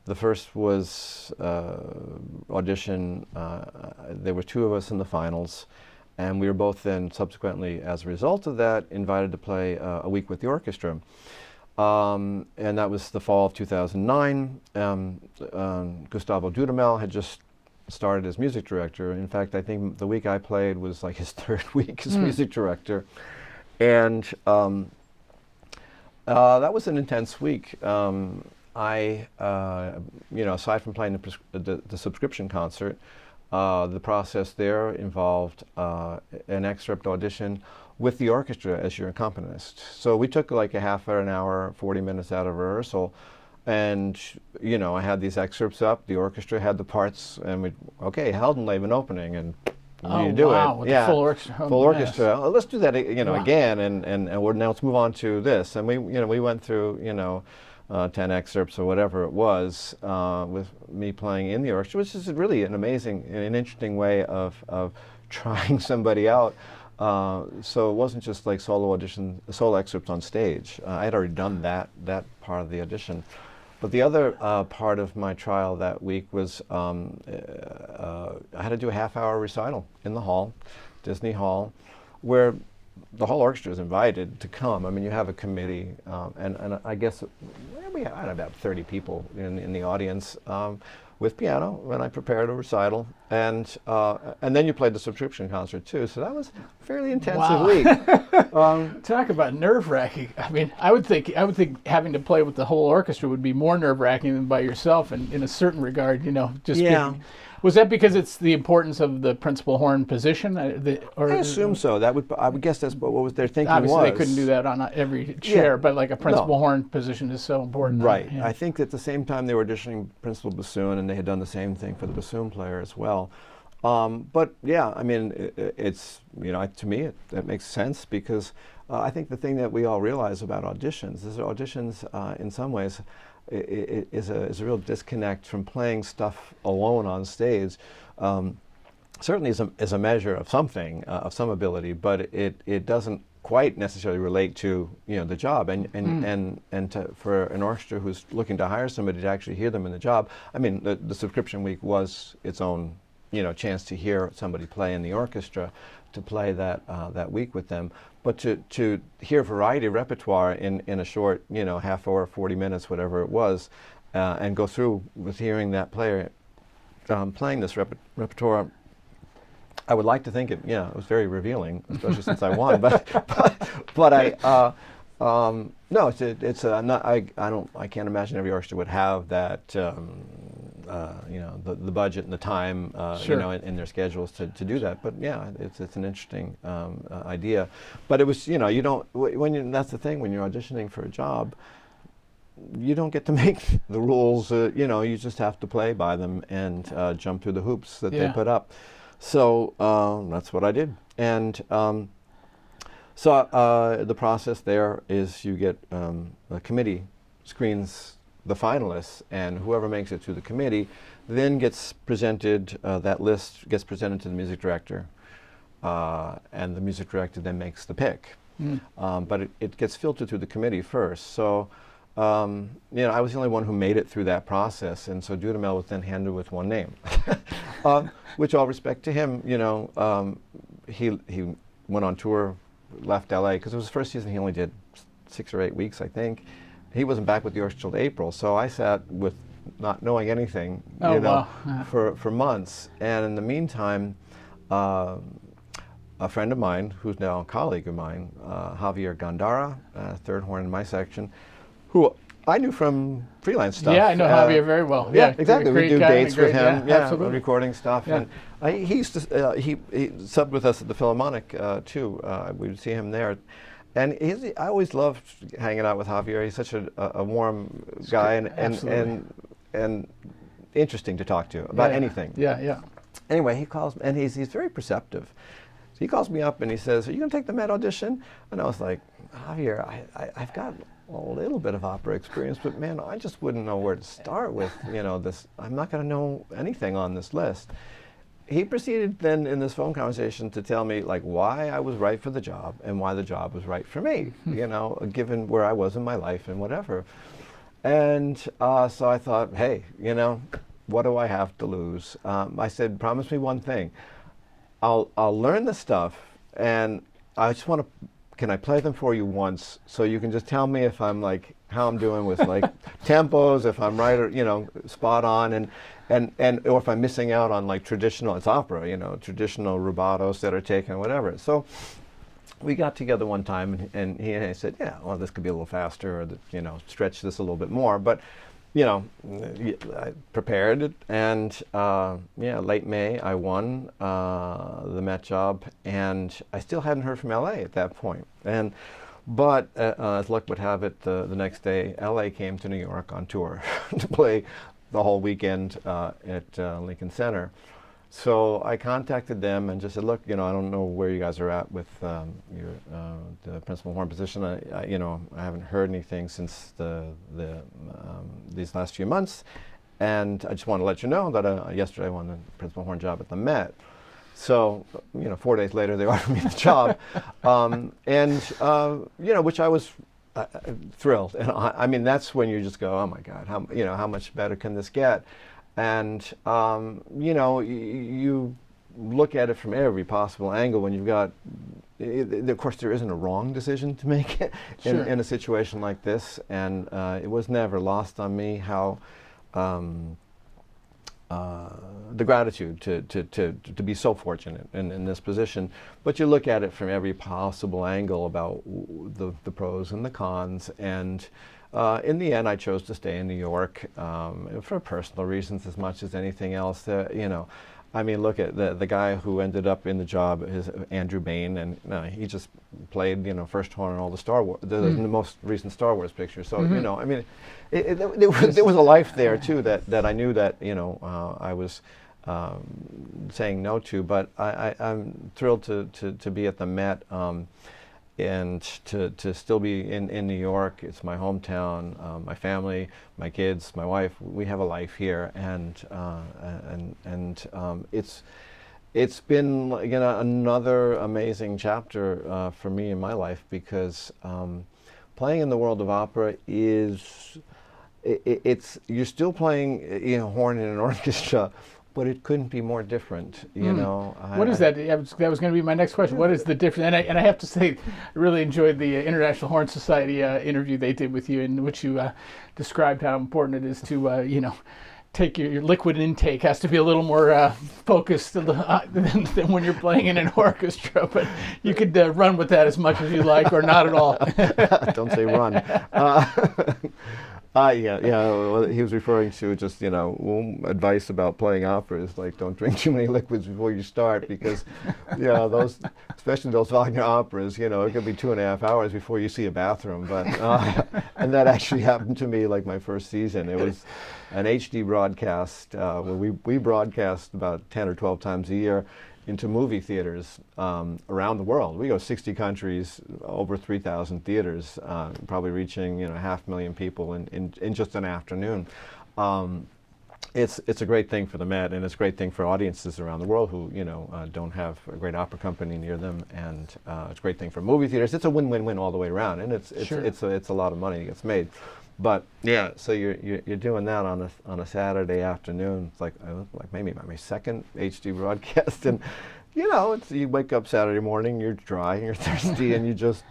the first was audition. There were 2 of us in the finals, and we were both then subsequently, as a result of that, invited to play a week with the orchestra. And that was the fall of 2009. Gustavo Dudamel had just started as music director. In fact, I think the week I played was like his 3rd week as music director. And that was an intense week. I, aside from playing the subscription concert, the process there involved an excerpt audition with the orchestra as your accompanist. So we took like a half an hour, 40 minutes out of rehearsal, and I had these excerpts up. The orchestra had the parts, and okay, Heldenleben opening, and you do wow, it. with the full orchestra. Full orchestra. Let's do that, again, and now let's move on to this. And we went through 10 excerpts or whatever it was, with me playing in the orchestra, which is really an amazing and interesting way of trying somebody out. So it wasn't just like solo excerpts on stage. I had already done that part of the audition. But the other part of my trial that week was I had to do a half-hour recital in the hall, Disney Hall, where the whole orchestra is invited to come. I mean, you have a committee, and I guess we had about 30 people in the audience with piano when I prepared a recital, and then you played the subscription concert too. So that was a fairly intensive week. Talk about nerve-wracking. I mean, I would think having to play with the whole orchestra would be more nerve-wracking than by yourself, and in a certain regard, just being, was that because it's the importance of the principal horn position? I assume so. I would guess that's what was their thinking. Obviously, was. They couldn't do that on every chair, but like a principal horn position is so important. Right. I think at the same time they were auditioning principal bassoon, and they had done the same thing for the bassoon player as well. But yeah, I mean, it's to me that makes sense, because I think the thing that we all realize about auditions is that auditions, in some ways, is a real disconnect from playing stuff alone on stage. Certainly is a measure of something, of some ability, but it doesn't quite necessarily relate to the job. And for an orchestra who's looking to hire somebody to actually hear them in the job, I mean, the subscription week was its own chance to hear somebody play in the orchestra, to play that week with them. But to hear variety of repertoire in a short, half hour, 40 minutes, whatever it was, and go through with hearing that player playing this repertoire, I would like to think it was very revealing, especially since I won. But I no, it's not. I can't imagine every orchestra would have that. The budget and the time, in their schedules to do that. But yeah, it's an interesting idea. But it was, you don't, that's the thing, when you're auditioning for a job, you don't get to make the rules, you just have to play by them and jump through the hoops that they put up. So that's what I did. And so the process there is you get a committee screens the finalists, and whoever makes it to the committee then gets presented, that list gets presented to the music director, and the music director then makes the pick. But it gets filtered through the committee first. So I was the only one who made it through that process, and so Dudamel was then handed with one name, which, all respect to him, he went on tour, left LA, because it was the first season he only did 6 or 8 weeks, I think. He wasn't back with the orchestra till April, so I sat with not knowing anything, for months. And in the meantime, a friend of mine, who's now a colleague of mine, Javier Gandara, third horn in my section, who I knew from freelance stuff. Yeah, I know Javier very well. Yeah, exactly. We great do guy, dates with great, him, absolutely. recording stuff. Yeah. And he used to he subbed with us at the Philharmonic too. We would see him there. And I always loved hanging out with Javier. He's such a warm guy and interesting to talk to about anything. Yeah. Anyway, he calls and he's very perceptive. So he calls me up and he says, "Are you going to take the Met audition?" And I was like, "Javier, I've got a little bit of opera experience, but man, I just wouldn't know where to start with, this. I'm not going to know anything on this list." He proceeded then in this phone conversation to tell me like why I was right for the job and why the job was right for me, given where I was in my life and whatever. And so I thought, hey, what do I have to lose? I said, promise me one thing. I'll learn the stuff, and I just want to. Can I play them for you once so you can just tell me if I'm like how I'm doing with like tempos, if I'm right or spot on, and or if I'm missing out on like traditional, it's opera, traditional rubatos that are taken, whatever. So we got together one time and he said, yeah, well, this could be a little faster, or stretch this a little bit more, but I prepared it, and late May I won the Met job, and I still hadn't heard from LA at that point. But as luck would have it, the next day LA came to New York on tour to play the whole weekend at Lincoln Center. So I contacted them and just said, look, I don't know where you guys are at with the principal horn position. I haven't heard anything since these last few months, and I just want to let you know that yesterday I won the principal horn job at the Met. So 4 days later they offered me the job, which I was thrilled. And I mean that's when you just go, oh my God, how much better can this get? And you look at it from every possible angle when you've got. Of course, there isn't a wrong decision to make in a situation like this, and it was never lost on me how the gratitude to be so fortunate in this position. But you look at it from every possible angle about the pros and the cons, and. In the end, I chose to stay in New York for personal reasons as much as anything else. I mean, look at the guy who ended up in the job is Andrew Bain, and he just played first horn in all the Star Wars, the most recent Star Wars pictures. So I mean, there was a life there too that I knew that I was saying no to. But I'm thrilled to be at the Met. And to still be in New York. It's my hometown, my family, my kids, my wife. We have a life here, and it's been another amazing chapter for me in my life, because playing in the world of opera is you're still playing horn in an orchestra. But it couldn't be more different, What is that? That was going to be my next question. What is the difference? And I have to say, I really enjoyed the International Horn Society interview they did with you, in which you described how important it is to, take your liquid intake has to be a little more focused than when you're playing in an orchestra. But you could run with that as much as you like, or not at all. Don't say run. Well, he was referring to just, advice about playing opera is like, don't drink too many liquids before you start, because, especially those Wagner operas, it could be 2.5 hours before you see a bathroom. But, and that actually happened to me like my first season. It was an HD broadcast where we broadcast about 10 or 12 times a year into movie theaters around the world. We go 60 countries, over 3,000 theaters, probably reaching 500,000 people in just an afternoon. It's a great thing for the Met, and it's a great thing for audiences around the world who don't have a great opera company near them, and it's a great thing for movie theaters. It's a win-win-win all the way around, and it's a lot of money that gets made. But yeah, so you're doing that on a Saturday afternoon. It's like maybe my second HD broadcast, and you wake up Saturday morning, you're dry, and you're thirsty, and you just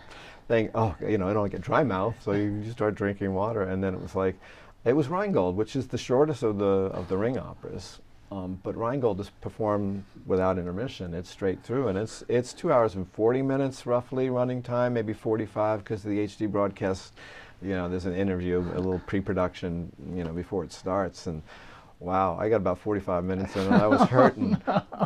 think, oh, I don't get dry mouth, so you start drinking water, and then it was Rheingold, which is the shortest of the Ring operas, but Rheingold is performed without intermission. It's straight through, and it's 2 hours and 40 minutes roughly running time, maybe 45 because of the HD broadcast. You know, there's an interview, a little pre-production, you know, before it starts, and wow, I got about 45 minutes in, and I was hurting,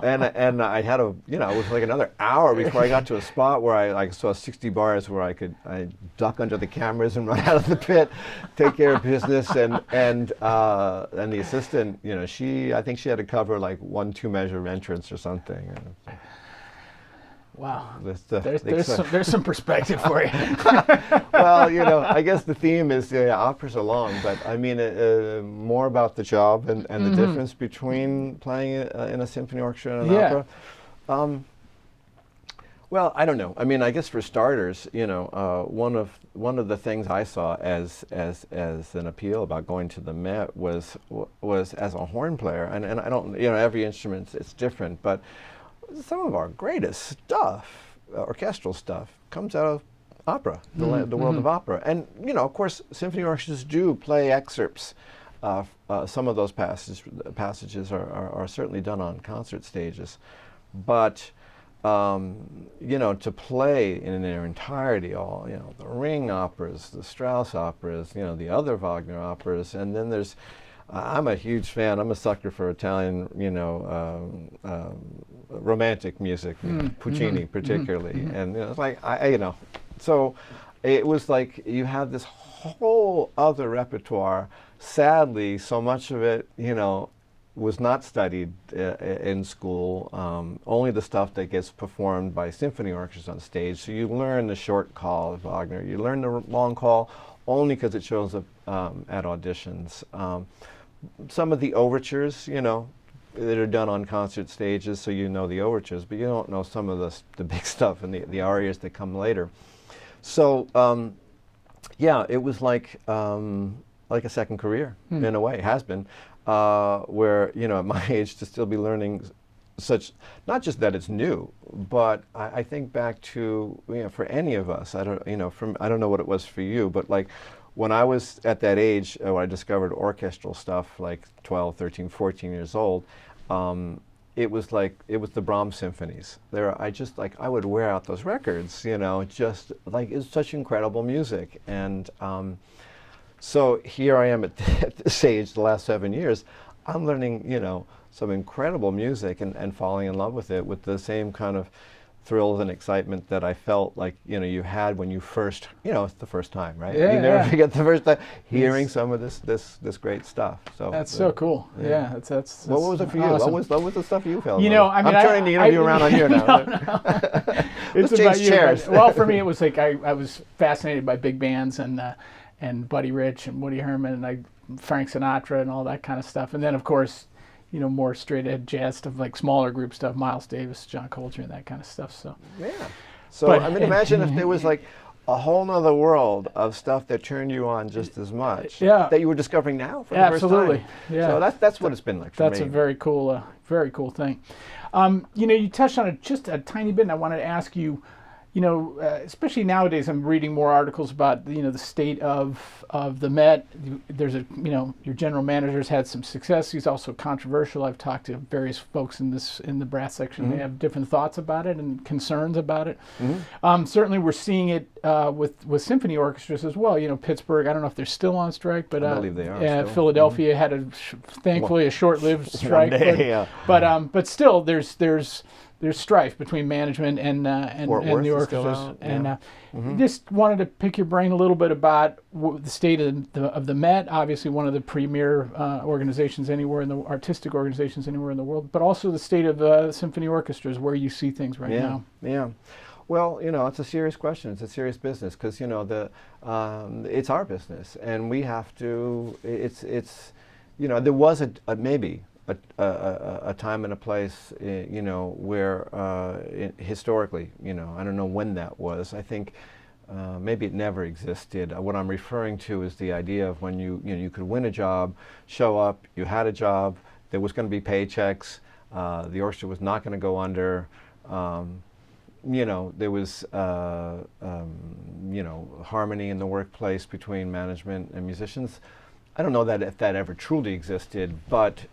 and I had a, you know, it was like another hour before I got to a spot where I saw 60 bars where I duck under the cameras and run out of the pit, take care of business, and the assistant, you know, I think she had to cover like 1-2 measure entrance or something. Wow, there's some perspective for you. Well, you know, I guess the theme is operas are long, but I mean more about the job and the difference between playing in a symphony orchestra and an opera. Well, I don't know. I mean, I guess for starters, you know, one of the things I saw as an appeal about going to the Met was as a horn player, and I don't, you know, every instrument it's different, but some of our greatest stuff, orchestral stuff, comes out of opera, the world of opera. And, you know, of course, symphony orchestras do play excerpts. Some of those passages are certainly done on concert stages. But, you know, to play in their entirety, all, you know, the Ring operas, the Strauss operas, you know, the other Wagner operas, and then there's, I'm a huge fan, I'm a sucker for Italian, you know, romantic music, Puccini particularly, and you know, it's like, you know, so it was like you have this whole other repertoire. Sadly, so much of it, you know, was not studied in school, only the stuff that gets performed by symphony orchestras on stage. So you learn the short call of Wagner, you learn the long call only because it shows up at auditions. Some of the overtures, you know, that are done on concert stages, so you know the overtures, but you don't know some of the big stuff and the arias that come later. So, yeah, it was like a second career in a way. It has been, where, you know, at my age to still be learning such, not just that it's new, but I think back to, you know, for any of us, I don't know what it was for you, but like, when I was at that age, when I discovered orchestral stuff, like 12, 13, 14 years old, it was the Brahms symphonies. I would wear out those records, you know, just like, it's such incredible music. And so here I am at this age, the last 7 years, I'm learning, you know, some incredible music and falling in love with it with the same kind of thrills and excitement that I felt like, you know, you had when you first, you know, it's the first time, right? Yeah, you never forget the first time hearing some of this great stuff. So that's so cool. Yeah, that's what was it for you? Awesome. What was the stuff you felt? You know, I mean, I'm turning the interview around on you now. No. It's Let's about change you. chairs. Well, for me, it was like I was fascinated by big bands and Buddy Rich and Woody Herman and Frank Sinatra and all that kind of stuff. And then, of course, you know, more straight ahead jazz stuff, like smaller group stuff, Miles Davis, John Coltrane, that kind of stuff. So yeah. So I mean, imagine if there was like a whole nother world of stuff that turned you on just as much. Yeah. That you were discovering now for the first time. Absolutely. Yeah. So that's what it's been like for me. That's a very cool thing. You know, you touched on it just a tiny bit, and I wanted to ask you, you know, especially nowadays, I'm reading more articles about, you know, the state of the Met. There's you know, your general manager's had some success. He's also controversial. I've talked to various folks in the brass section. They have different thoughts about it and concerns about it. Certainly, we're seeing it with symphony orchestras as well. You know, Pittsburgh, I don't know if they're still on strike, but I believe they are. Philadelphia had thankfully a short-lived strike. Day, but still, there's strife between management and the orchestras, and just wanted to pick your brain a little bit about the state of the Met. Obviously, one of the premier organizations anywhere artistic organizations anywhere in the world, but also the state of symphony orchestras, where you see things right now. Yeah. Well, you know, it's a serious question. It's a serious business because, you know, it's our business, and we have to. It's you know, there was maybe a time and a place, you know, where historically, you know, I don't know when that was. I think maybe it never existed. What I'm referring to is the idea of when you could win a job, show up, you had a job, there was going to be paychecks, the orchestra was not going to go under. You know, there was you know, harmony in the workplace between management and musicians. I don't know that if that ever truly existed, but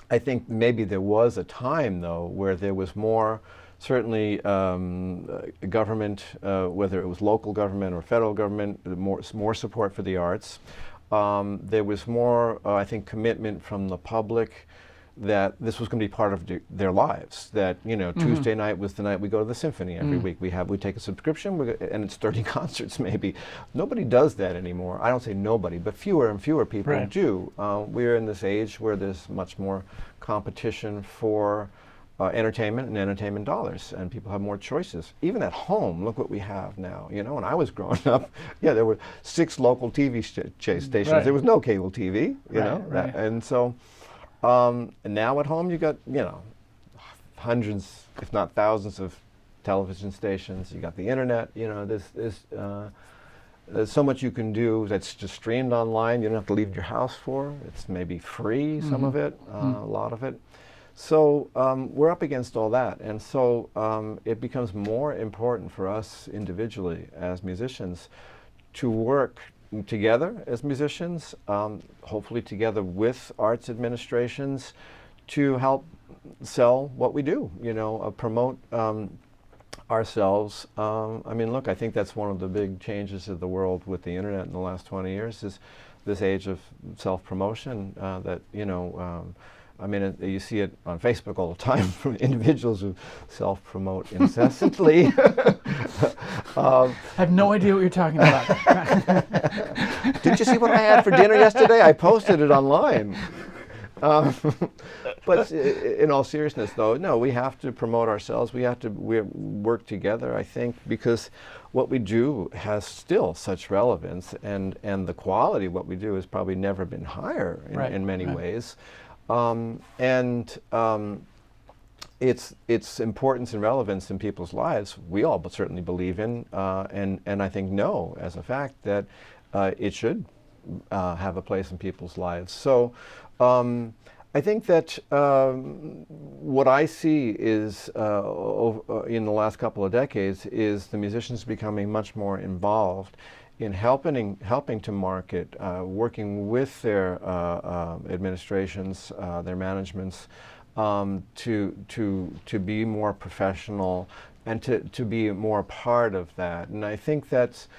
I think maybe there was a time, though, where there was more, certainly government, whether it was local government or federal government, more support for the arts. There was more, I think, commitment from the public that this was going to be part of their lives. That, you know, Tuesday night was the night we go to the symphony every week. We take a subscription, and it's 30 concerts maybe. Nobody does that anymore. I don't say nobody, but fewer and fewer people do. We're in this age where there's much more competition for entertainment and entertainment dollars, and people have more choices. Even at home, look what we have now. You know, when I was growing up, there were 6 local TV stations. There was no cable TV, you know, and so. And now at home you got, you know, hundreds, if not thousands of television stations. You got the internet, you know, there's so much you can do that's just streamed online. You don't have to leave your house for. It's maybe free, some of it, a lot of it. So we're up against all that. And so it becomes more important for us individually as musicians to work together as musicians, hopefully together with arts administrations, to help sell what we do, you know, promote ourselves. I mean, look, I think that's one of the big changes of the world with the internet in the last 20 years is this age of self-promotion that, you know, I mean, you see it on Facebook all the time from individuals who self-promote incessantly. I have no idea what you're talking about. Did you see what I had for dinner yesterday? I posted it online. But in all seriousness, though, no, we have to promote ourselves. We work together, I think, because what we do has still such relevance, and the quality of what we do has probably never been higher in many ways. Its importance and relevance in people's lives, we all certainly believe in, and I think know as a fact that it should have a place in people's lives. So I think that what I see is in the last couple of decades is the musicians becoming much more involved in helping to market, working with their administrations, their managements, to be more professional and to be more a part of that. And I think that's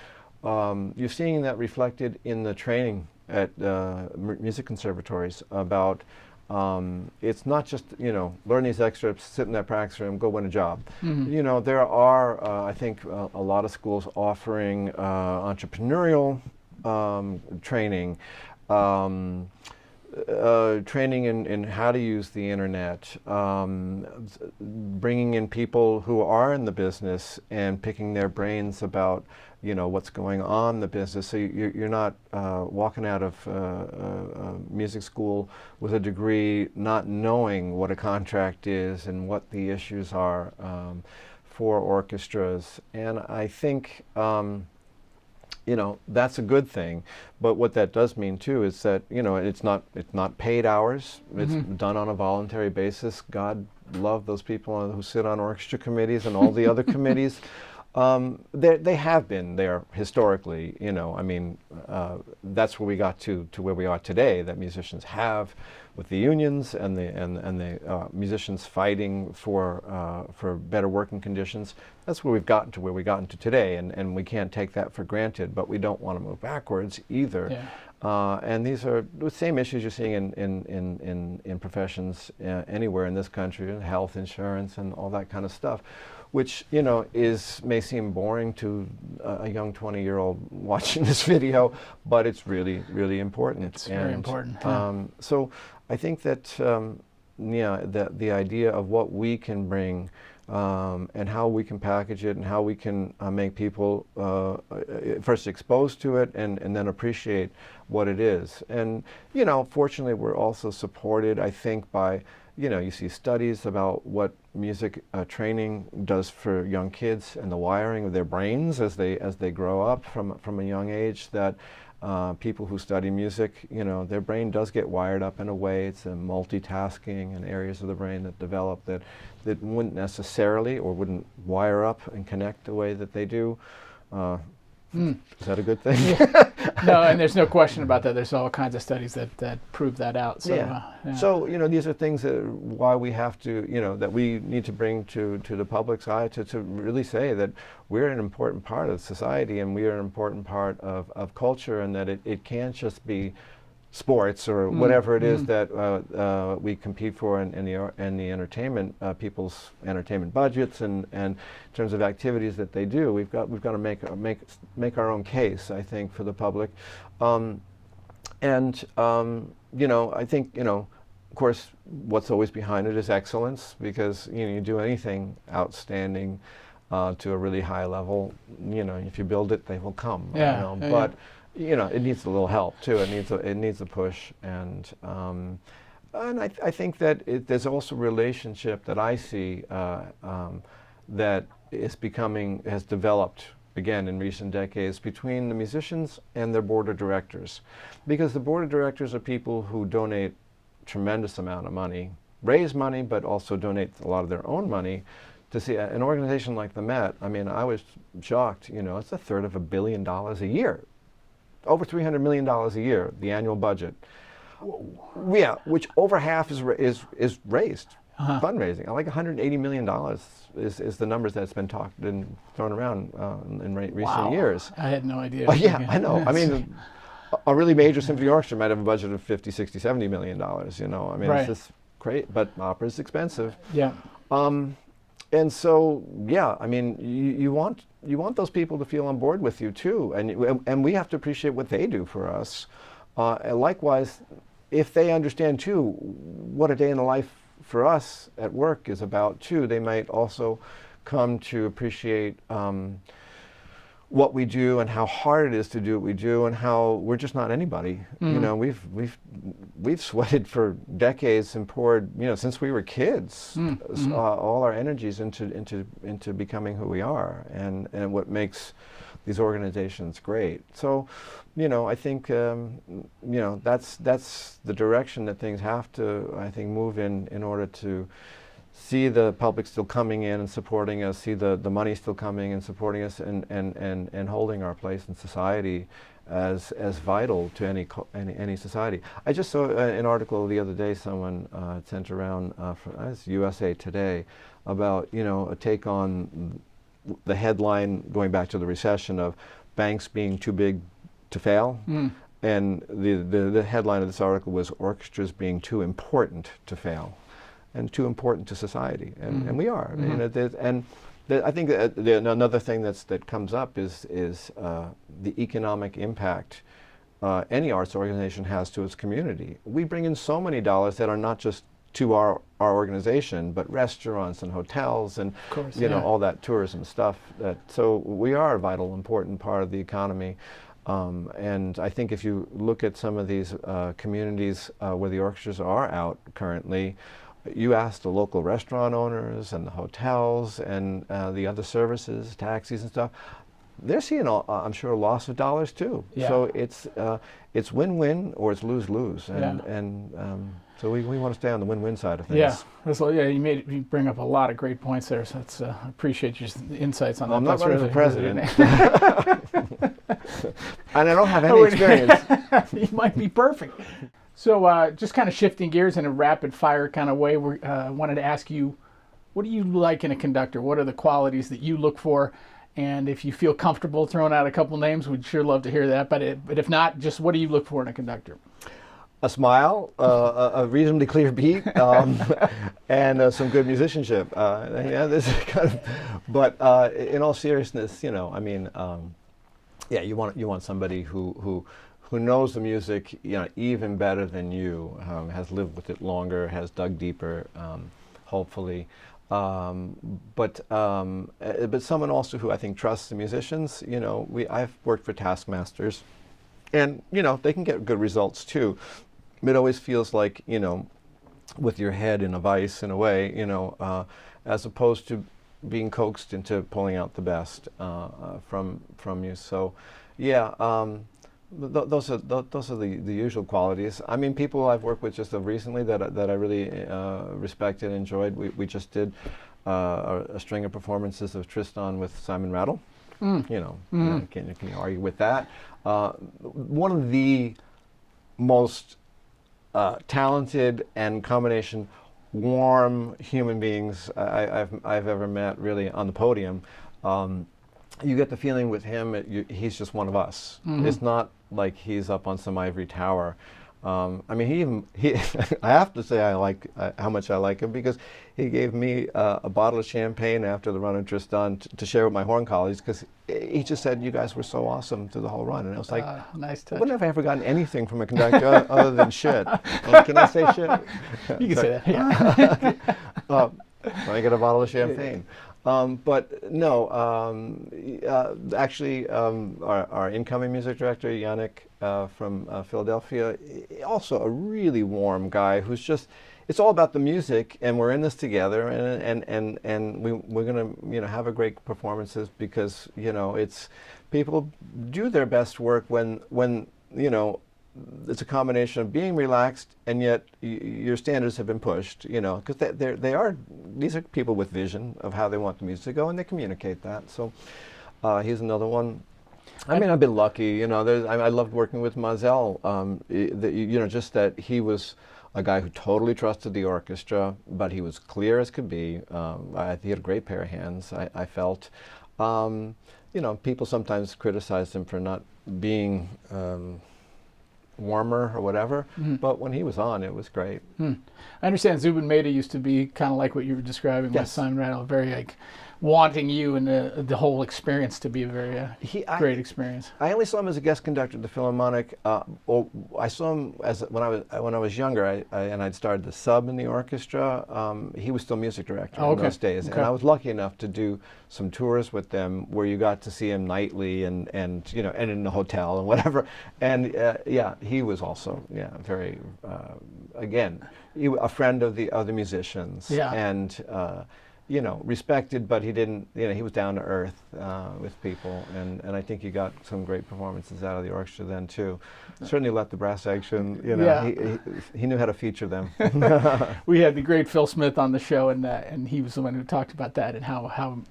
you're seeing that reflected in the training at music conservatories about. It's not just, you know, learn these excerpts, sit in that practice room, go win a job. You know, there are, I think, a lot of schools offering entrepreneurial training, training in how to use the internet, bringing in people who are in the business and picking their brains about, you know, what's going on in the business. So you're not walking out of music school with a degree not knowing what a contract is and what the issues are for orchestras. And I think you know, that's a good thing. But what that does mean too is that, you know, it's not paid hours. It's done on a voluntary basis. God love those people who sit on orchestra committees and all the other committees. They have been there historically, you know. I mean, that's where we got to where we are today. That musicians have, with the unions and the musicians fighting for better working conditions. That's where we've gotten to where we gotten to today, and we can't take that for granted. But we don't want to move backwards either. Yeah. And these are the same issues you're seeing in professions anywhere in this country, health insurance and all that kind of stuff, which, you know, may seem boring to a young 20-year-old watching this video, but it's really, really important. It's very important. So I think that, yeah, the idea of what we can bring and how we can package it and how we can make people first exposed to it and then appreciate what it is. And, you know, fortunately, we're also supported, I think, by, you know, you see studies about what music training does for young kids and the wiring of their brains as they grow up from a young age, that people who study music, you know, their brain does get wired up in a way. It's a multitasking and areas of the brain that develop that wouldn't necessarily or wouldn't wire up and connect the way that they do Is that a good thing? No, and there's no question about that. There's all kinds of studies that prove that out. So, yeah. So, these are things that why we have to, that we need to bring to the public's eye to really say that we're an important part of society and we are an important part of culture, and that it can't just be sports or whatever it is that we compete for in the entertainment, people's entertainment budgets, and in terms of activities that they do. We've got to make our own case, I think, for the public, I think of course what's always behind it is excellence, because you do anything outstanding to a really high level, if you build it, they will come. But it needs a little help too. It needs a push, and I think that there's also a relationship that I see that has developed again in recent decades between the musicians and their board of directors, because the board of directors are people who donate tremendous amount of money, raise money, but also donate a lot of their own money to see an organization like the Met. I mean, I was shocked. It's a third of $1 billion a year. Over $300 million a year, the annual budget. Yeah, which over half is raised, fundraising. Like $180 million is the numbers that's been talked and thrown around in recent years. I had no idea. Yeah, I know. I mean, a really major symphony orchestra might have a budget of $50, $60, $70 million. I mean, It's just great, but opera is expensive. Yeah. And so, yeah, I mean, you want those people to feel on board with you too, and we have to appreciate what they do for us. And likewise, if they understand too what a day in the life for us at work is about too, they might also come to appreciate what we do and how hard it is to do what we do, and how we're just not anybody. We've sweated for decades and poured, since we were kids, all our energies into becoming who we are, and what makes these organizations great. So, I think that's the direction that things have to, I think, move in order to see the public still coming in and supporting us, see the money still coming and supporting us, and holding our place in society as vital to any society. I just saw an article the other day someone sent around from USA Today about a take on the headline going back to the recession of banks being too big to fail. And the headline of this article was orchestras being too important to fail, and too important to society, and we are. I think another thing that comes up is the economic impact any arts organization has to its community. We bring in so many dollars that are not just to our organization, but restaurants and hotels and all that tourism stuff. So we are a vital, important part of the economy. And I think if you look at some of these communities where the orchestras are out currently, you ask the local restaurant owners and the hotels and the other services, taxis and stuff, they're seeing, I'm sure, a loss of dollars too. Yeah. So it's win-win or it's lose-lose, and so we want to stay on the win-win side of things. Yeah, you bring up a lot of great points there. So I appreciate your insights on that. I'm not running for president, and I don't have any experience. You might be perfect. So just kind of shifting gears in a rapid-fire kind of way, I wanted to ask you, what do you like in a conductor? What are the qualities that you look for? And if you feel comfortable throwing out a couple names, we'd sure love to hear that. But if not, just what do you look for in a conductor? A smile, a reasonably clear beat, and some good musicianship. This is kind of. But in all seriousness, you want somebody who knows the music, even better than you, has lived with it longer, has dug deeper, hopefully. But someone also who I think trusts the musicians. I've worked for taskmasters, and they can get good results too. It always feels like with your head in a vice in a way, as opposed to being coaxed into pulling out the best from you. So, those are the usual qualities. I mean, people I've worked with just recently that I really respected and enjoyed. We just did a string of performances of Tristan with Simon Rattle. Can you argue with that? One of the most talented and combination warm human beings I've ever met, really, on the podium. You get the feeling with him, he's just one of us. It's not like he's up on some ivory tower. I mean, he I have to say how much I like him, because he gave me a bottle of champagne after the run of Tristan to share with my horn colleagues, because he just said, "You guys were so awesome through the whole run," and I was like, "Nice touch." When have I ever gotten anything from a conductor other than shit? Can I say shit? You can say that. Yeah. I get a bottle of champagne. But no, actually, our incoming music director, Yannick from Philadelphia, also a really warm guy who's just, it's all about the music, and we're in this together, and we're gonna have a great performances, because it's, people do their best work when it's a combination of being relaxed, and yet your standards have been pushed, because these are people with vision of how they want the music to go, and they communicate that. So he's another one. I mean, I've been lucky, I loved working with Mazel, just that he was a guy who totally trusted the orchestra, but he was clear as could be. He had a great pair of hands, I felt. People sometimes criticized him for not being warmer or whatever, but when he was on, it was great. I understand Zubin Mehta used to be kind of like what you were describing with Simon Rattle, very wanting you and the whole experience to be a very great experience. I only saw him as a guest conductor at the Philharmonic. I saw him when I was younger, and I'd started the sub in the orchestra. He was still music director in those days, and I was lucky enough to do some tours with them where you got to see him nightly and in the hotel and whatever. And he was also very again, a friend of the musicians, and respected, but he didn't, he was down to earth with people, and I think he got some great performances out of the orchestra then too. Certainly let the brass section, he knew how to feature them. We had the great Phil Smith on the show, and he was the one who talked about that, and how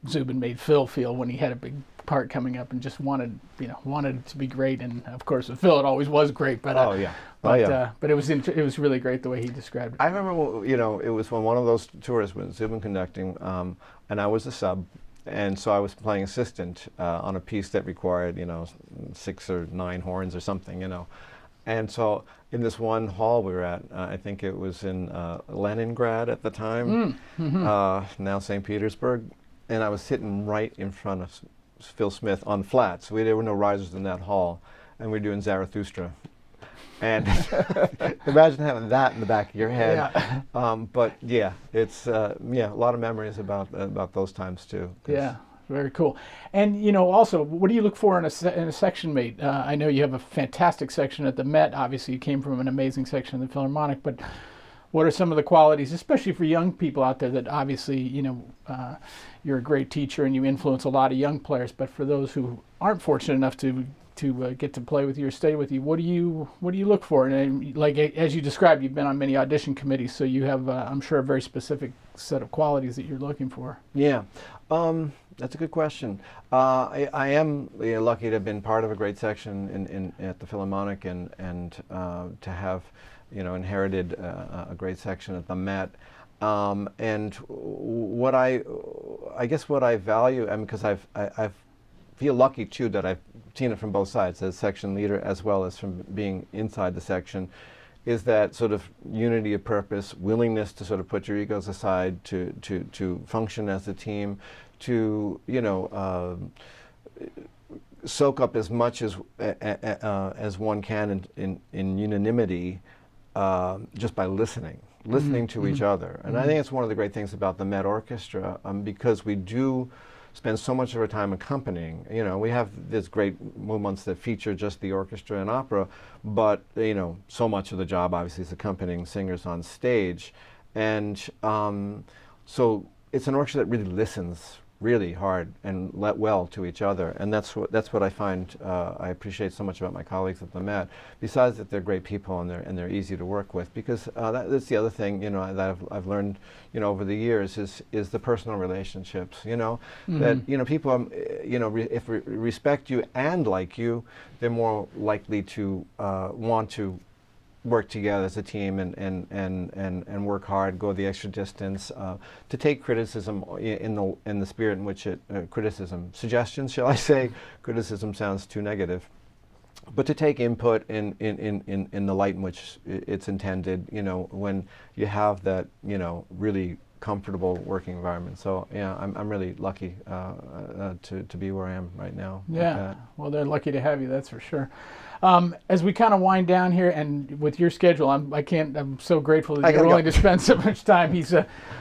Zubin made Phil feel when he had a big part coming up and just wanted it to be great. And of course with Phil it always was great, but but it was really great the way he described it. I remember it was on one of those tours with Zubin conducting, and I was a sub, and so I was playing assistant on a piece that required 6 or 9 horns or something, and so in this one hall we were at, I think it was in Leningrad at the time, now St. Petersburg, and I was sitting right in front of Phil Smith on flats. There were no risers in that hall, and we were doing Zarathustra. And imagine having that in the back of your head. But it's a lot of memories about those times too. Yeah, very cool. And also, what do you look for in a section mate? I know you have a fantastic section at the Met. Obviously, you came from an amazing section in the Philharmonic, but what are some of the qualities, especially for young people out there, that obviously, you're a great teacher and you influence a lot of young players, but for those who aren't fortunate enough to get to play with you or stay with you, what do you look for? And like as you described, you've been on many audition committees, so you have, I'm sure, a very specific set of qualities that you're looking for. Yeah, that's a good question. I am lucky to have been part of a great section at the Philharmonic, and to have inherited a great section at the Met. And what I guess what I value, because I feel lucky too that I've seen it from both sides, as section leader as well as from being inside the section, is that sort of unity of purpose, willingness to sort of put your egos aside, to function as a team, to soak up as much as one can in unanimity, just by listening to each other. And I think it's one of the great things about the Met Orchestra, because we do spend so much of our time accompanying. We have these great movements that feature just the orchestra and opera, but so much of the job obviously is accompanying singers on stage. And so it's an orchestra that really listens really hard and well to each other, and that's what I find I appreciate so much about my colleagues at the Met. Besides that they're great people and they're easy to work with, because that's the other thing, you know, that I've learned, you know, over the years is the personal relationships. You know, that, you know, people you know, if respect you and like you, they're more likely to want to work together as a team and work hard, go the extra distance, to take criticism in the spirit in which suggestions, shall I say? Criticism sounds too negative, but to take input in the light in which it's intended. You know, when you have that, you know, really comfortable working environment. So yeah, I'm really lucky to be where I am right now. Yeah, well, they're lucky to have you, that's for sure. As we kind of wind down here, and with your schedule, I'm so grateful that you're willing to spend so much time. He's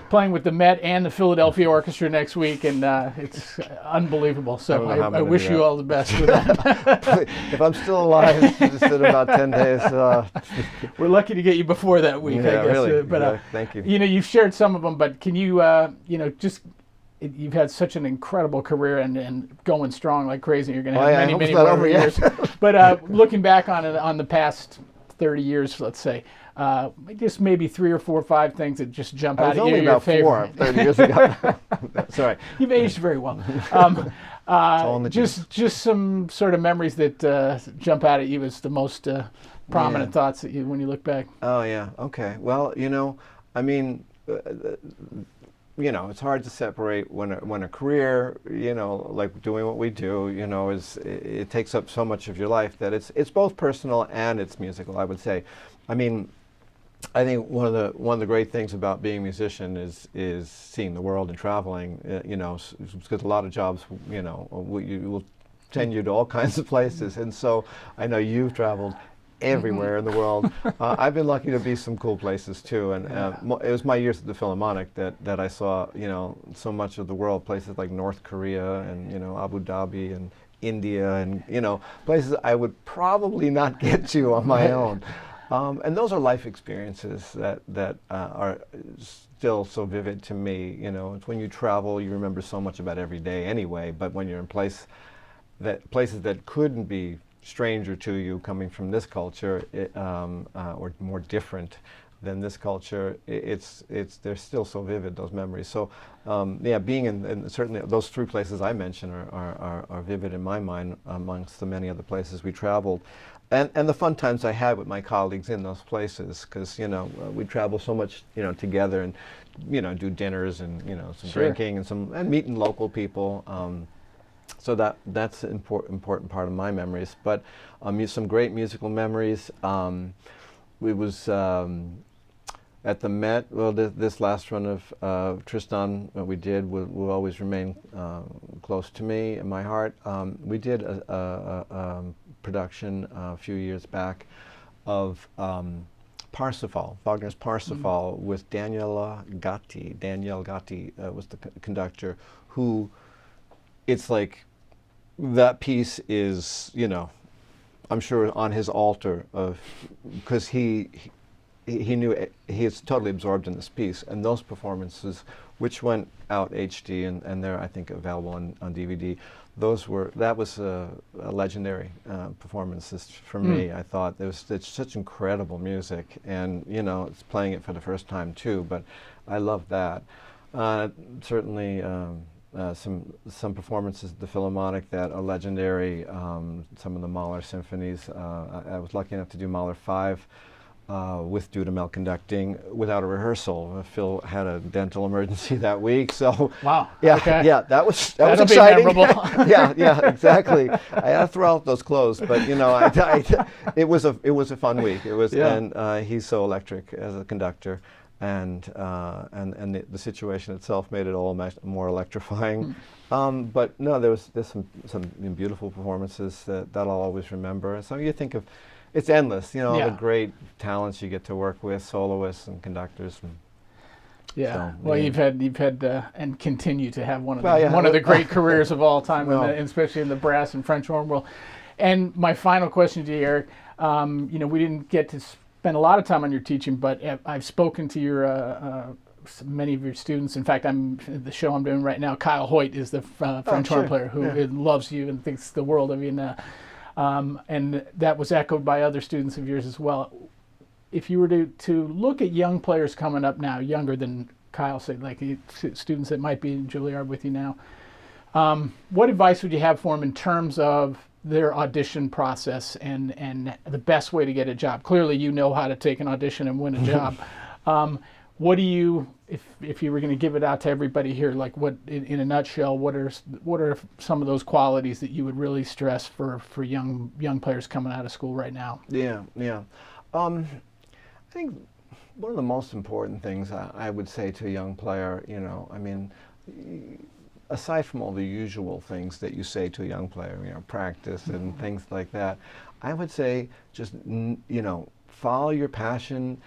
playing with the Met and the Philadelphia Orchestra next week, and it's unbelievable. So I wish you all the best with that. If I'm still alive, just in about 10 days. We're lucky to get you before that week, yeah, I guess. Really. But thank you. You know, you've shared some of them, but can you, you know, just. You've had such an incredible career and going strong like crazy. You're going to have many more years. But looking back on it, on the past 30 years, let's say, just maybe 3 or 4 or 5 things that just jump out at you. Your favorite. 30 years ago. Sorry. You've aged very well. Just some sort of memories that jump out at you as the most prominent thoughts that when you look back. Oh yeah. Okay. Well, you know, I mean. You know, it's hard to separate when a career, you know, like doing what we do, you know, it takes up so much of your life that it's both personal and it's musical, I would say. I mean, I think one of the great things about being a musician is seeing the world and traveling. You know, because a lot of jobs, you know, will send you to all kinds of places, and so I know you've traveled everywhere in the world. I've been lucky to be some cool places too, and it was my years at the Philharmonic that I saw, you know, so much of the world, places like North Korea and, you know, Abu Dhabi and India, and, you know, places I would probably not get to on my own. And those are life experiences that are still so vivid to me. You know, it's when you travel, you remember so much about every day anyway, but when you're in places that couldn't be stranger to you coming from this culture, or more different than this culture, they're still so vivid, those memories. So yeah, being in certainly those 3 places I mentioned are vivid in my mind amongst the many other places we traveled, and the fun times I had with my colleagues in those places, because, you know, we travel so much, you know, together, and, you know, do dinners and, you know, some drinking and meeting local people. So that's an important part of my memories. But some great musical memories. We was at the Met. Well, this last run of Tristan we did will always remain close to me in my heart. We did a production a few years back of Parsifal, Wagner's Parsifal, with Daniele Gatti. Daniele Gatti was the conductor, who, it's like, that piece is, you know, I'm sure on his altar of, because he knew he is totally absorbed in this piece, and those performances, which went out HD and they're, I think, available on DVD. That was a legendary performances for me. I thought it's such incredible music, and, you know, it's playing it for the first time too. But I love that. Certainly. Some performances at the Philharmonic that are legendary. Some of the Mahler symphonies. I was lucky enough to do Mahler 5 with Dudamel conducting without a rehearsal. Phil had a dental emergency that week, so wow. Yeah, okay. yeah, that was That'll exciting. Be memorable. yeah, exactly. I had to throw out those clothes, but, you know, it was a fun week. It was, and he's so electric as a conductor. And the situation itself made it all more electrifying. But no, there's some beautiful performances that I'll always remember. And so you think of, it's endless, you know, the great talents you get to work with, soloists and conductors. Yeah. So, well, you've had and continue to have one of the great careers of all time, especially in the brass and French horn world. And my final question to you, Erik, you know, we didn't get to spend a lot of time on your teaching, but I've spoken to your many of your students. In fact, the show I'm doing right now, Kyle Hoyt is the French horn player who loves you and thinks the world of you. And that was echoed by other students of yours as well. If you were to look at young players coming up now, younger than Kyle said, like students that might be in Juilliard with you now, what advice would you have for them in terms of their audition process and the best way to get a job? Clearly, you know how to take an audition and win a job. What do you, if you were going to give it out to everybody here, like what in a nutshell, what are some of those qualities that you would really stress for young players coming out of school right now? Yeah. I think one of the most important things I would say to a young player, I mean, aside from all the usual things that you say to a young player, practice and things like that, I would say just, follow your passion,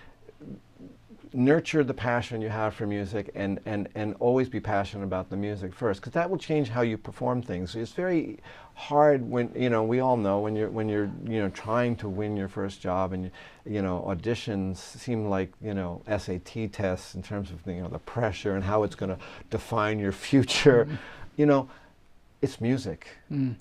nurture the passion you have for music, and always be passionate about the music first, because that will change how you perform things. It's very hard when, we all know when you're trying to win your first job, and auditions seem like SAT tests in terms of the pressure and how it's going to define your future. It's music.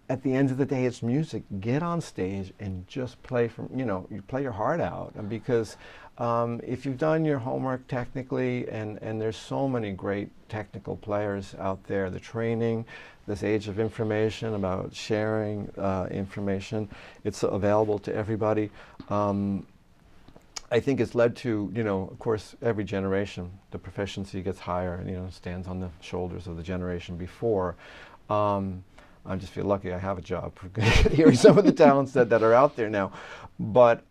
At the end of the day, it's music. Get on stage and just play you play your heart out, because if you've done your homework technically, and there's so many great technical players out there, the training, this age of information about sharing information, it's available to everybody. I think it's led to, of course, every generation, the proficiency gets higher, and, stands on the shoulders of the generation before. I just feel lucky I have a job hearing some of the talents that are out there now. But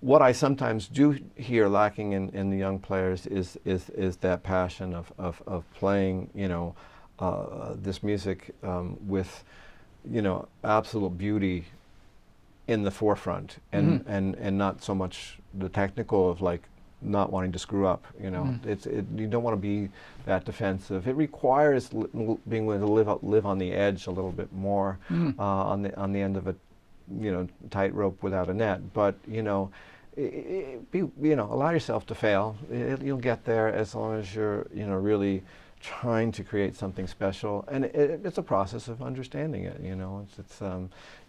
what I sometimes do hear lacking in the young players is that passion of playing, this music with, absolute beauty in the forefront, and not so much the technical of like not wanting to screw up. You don't want to be that defensive. It requires being willing to live on the edge a little bit more, on the end of a tightrope without a net. But allow yourself to fail. You'll get there as long as you're really trying to create something special, and it's a process of understanding it. It's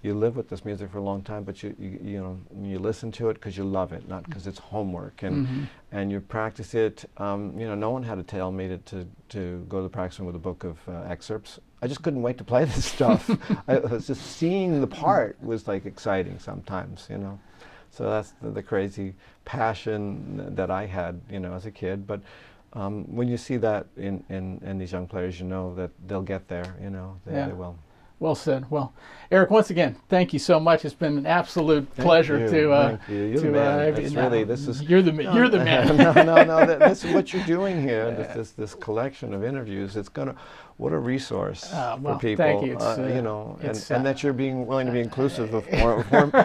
you live with this music for a long time, but you listen to it because you love it, not because it's homework, and you practice it. No one had to tell me to go to the practice room with a book of excerpts. I just couldn't wait to play this stuff. I was just seeing the part was like exciting sometimes, So that's the crazy passion that I had, as a kid. But when you see that in these young players, that they'll get there. They will. Well said. Well, Erik, once again, thank you so much. It's been an absolute pleasure to. Thank you. You're the man. You're the man. No. This is what you're doing here. This collection of interviews. What a resource for people. Thank you. And that you're being willing to be inclusive of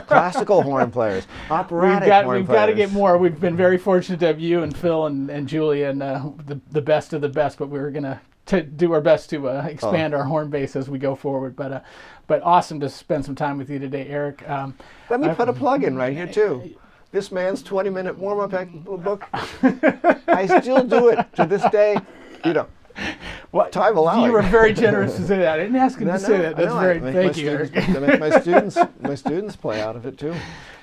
classical horn players, operatic horn players. We've got to get more. We've been very fortunate to have you and Phil and Julia and the best of the best, but we're going to do our best to expand our horn base as we go forward. But awesome to spend some time with you today, Erik. Let me put a plug in right here too. This man's 20-minute warm-up book. I still do it to this day. Well, time allowing. You were very generous to say that. I didn't ask him to say that. That's thank you, Erik. My students play out of it too.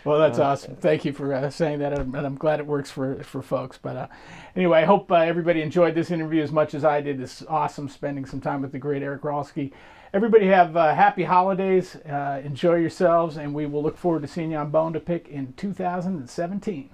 Well, that's awesome. Thank you for saying that, and I'm glad it works for folks. But anyway, I hope everybody enjoyed this interview as much as I did. It's awesome spending some time with the great Erik Ralske. Everybody have happy holidays. Enjoy yourselves, and we will look forward to seeing you on Bone2Pick in 2017.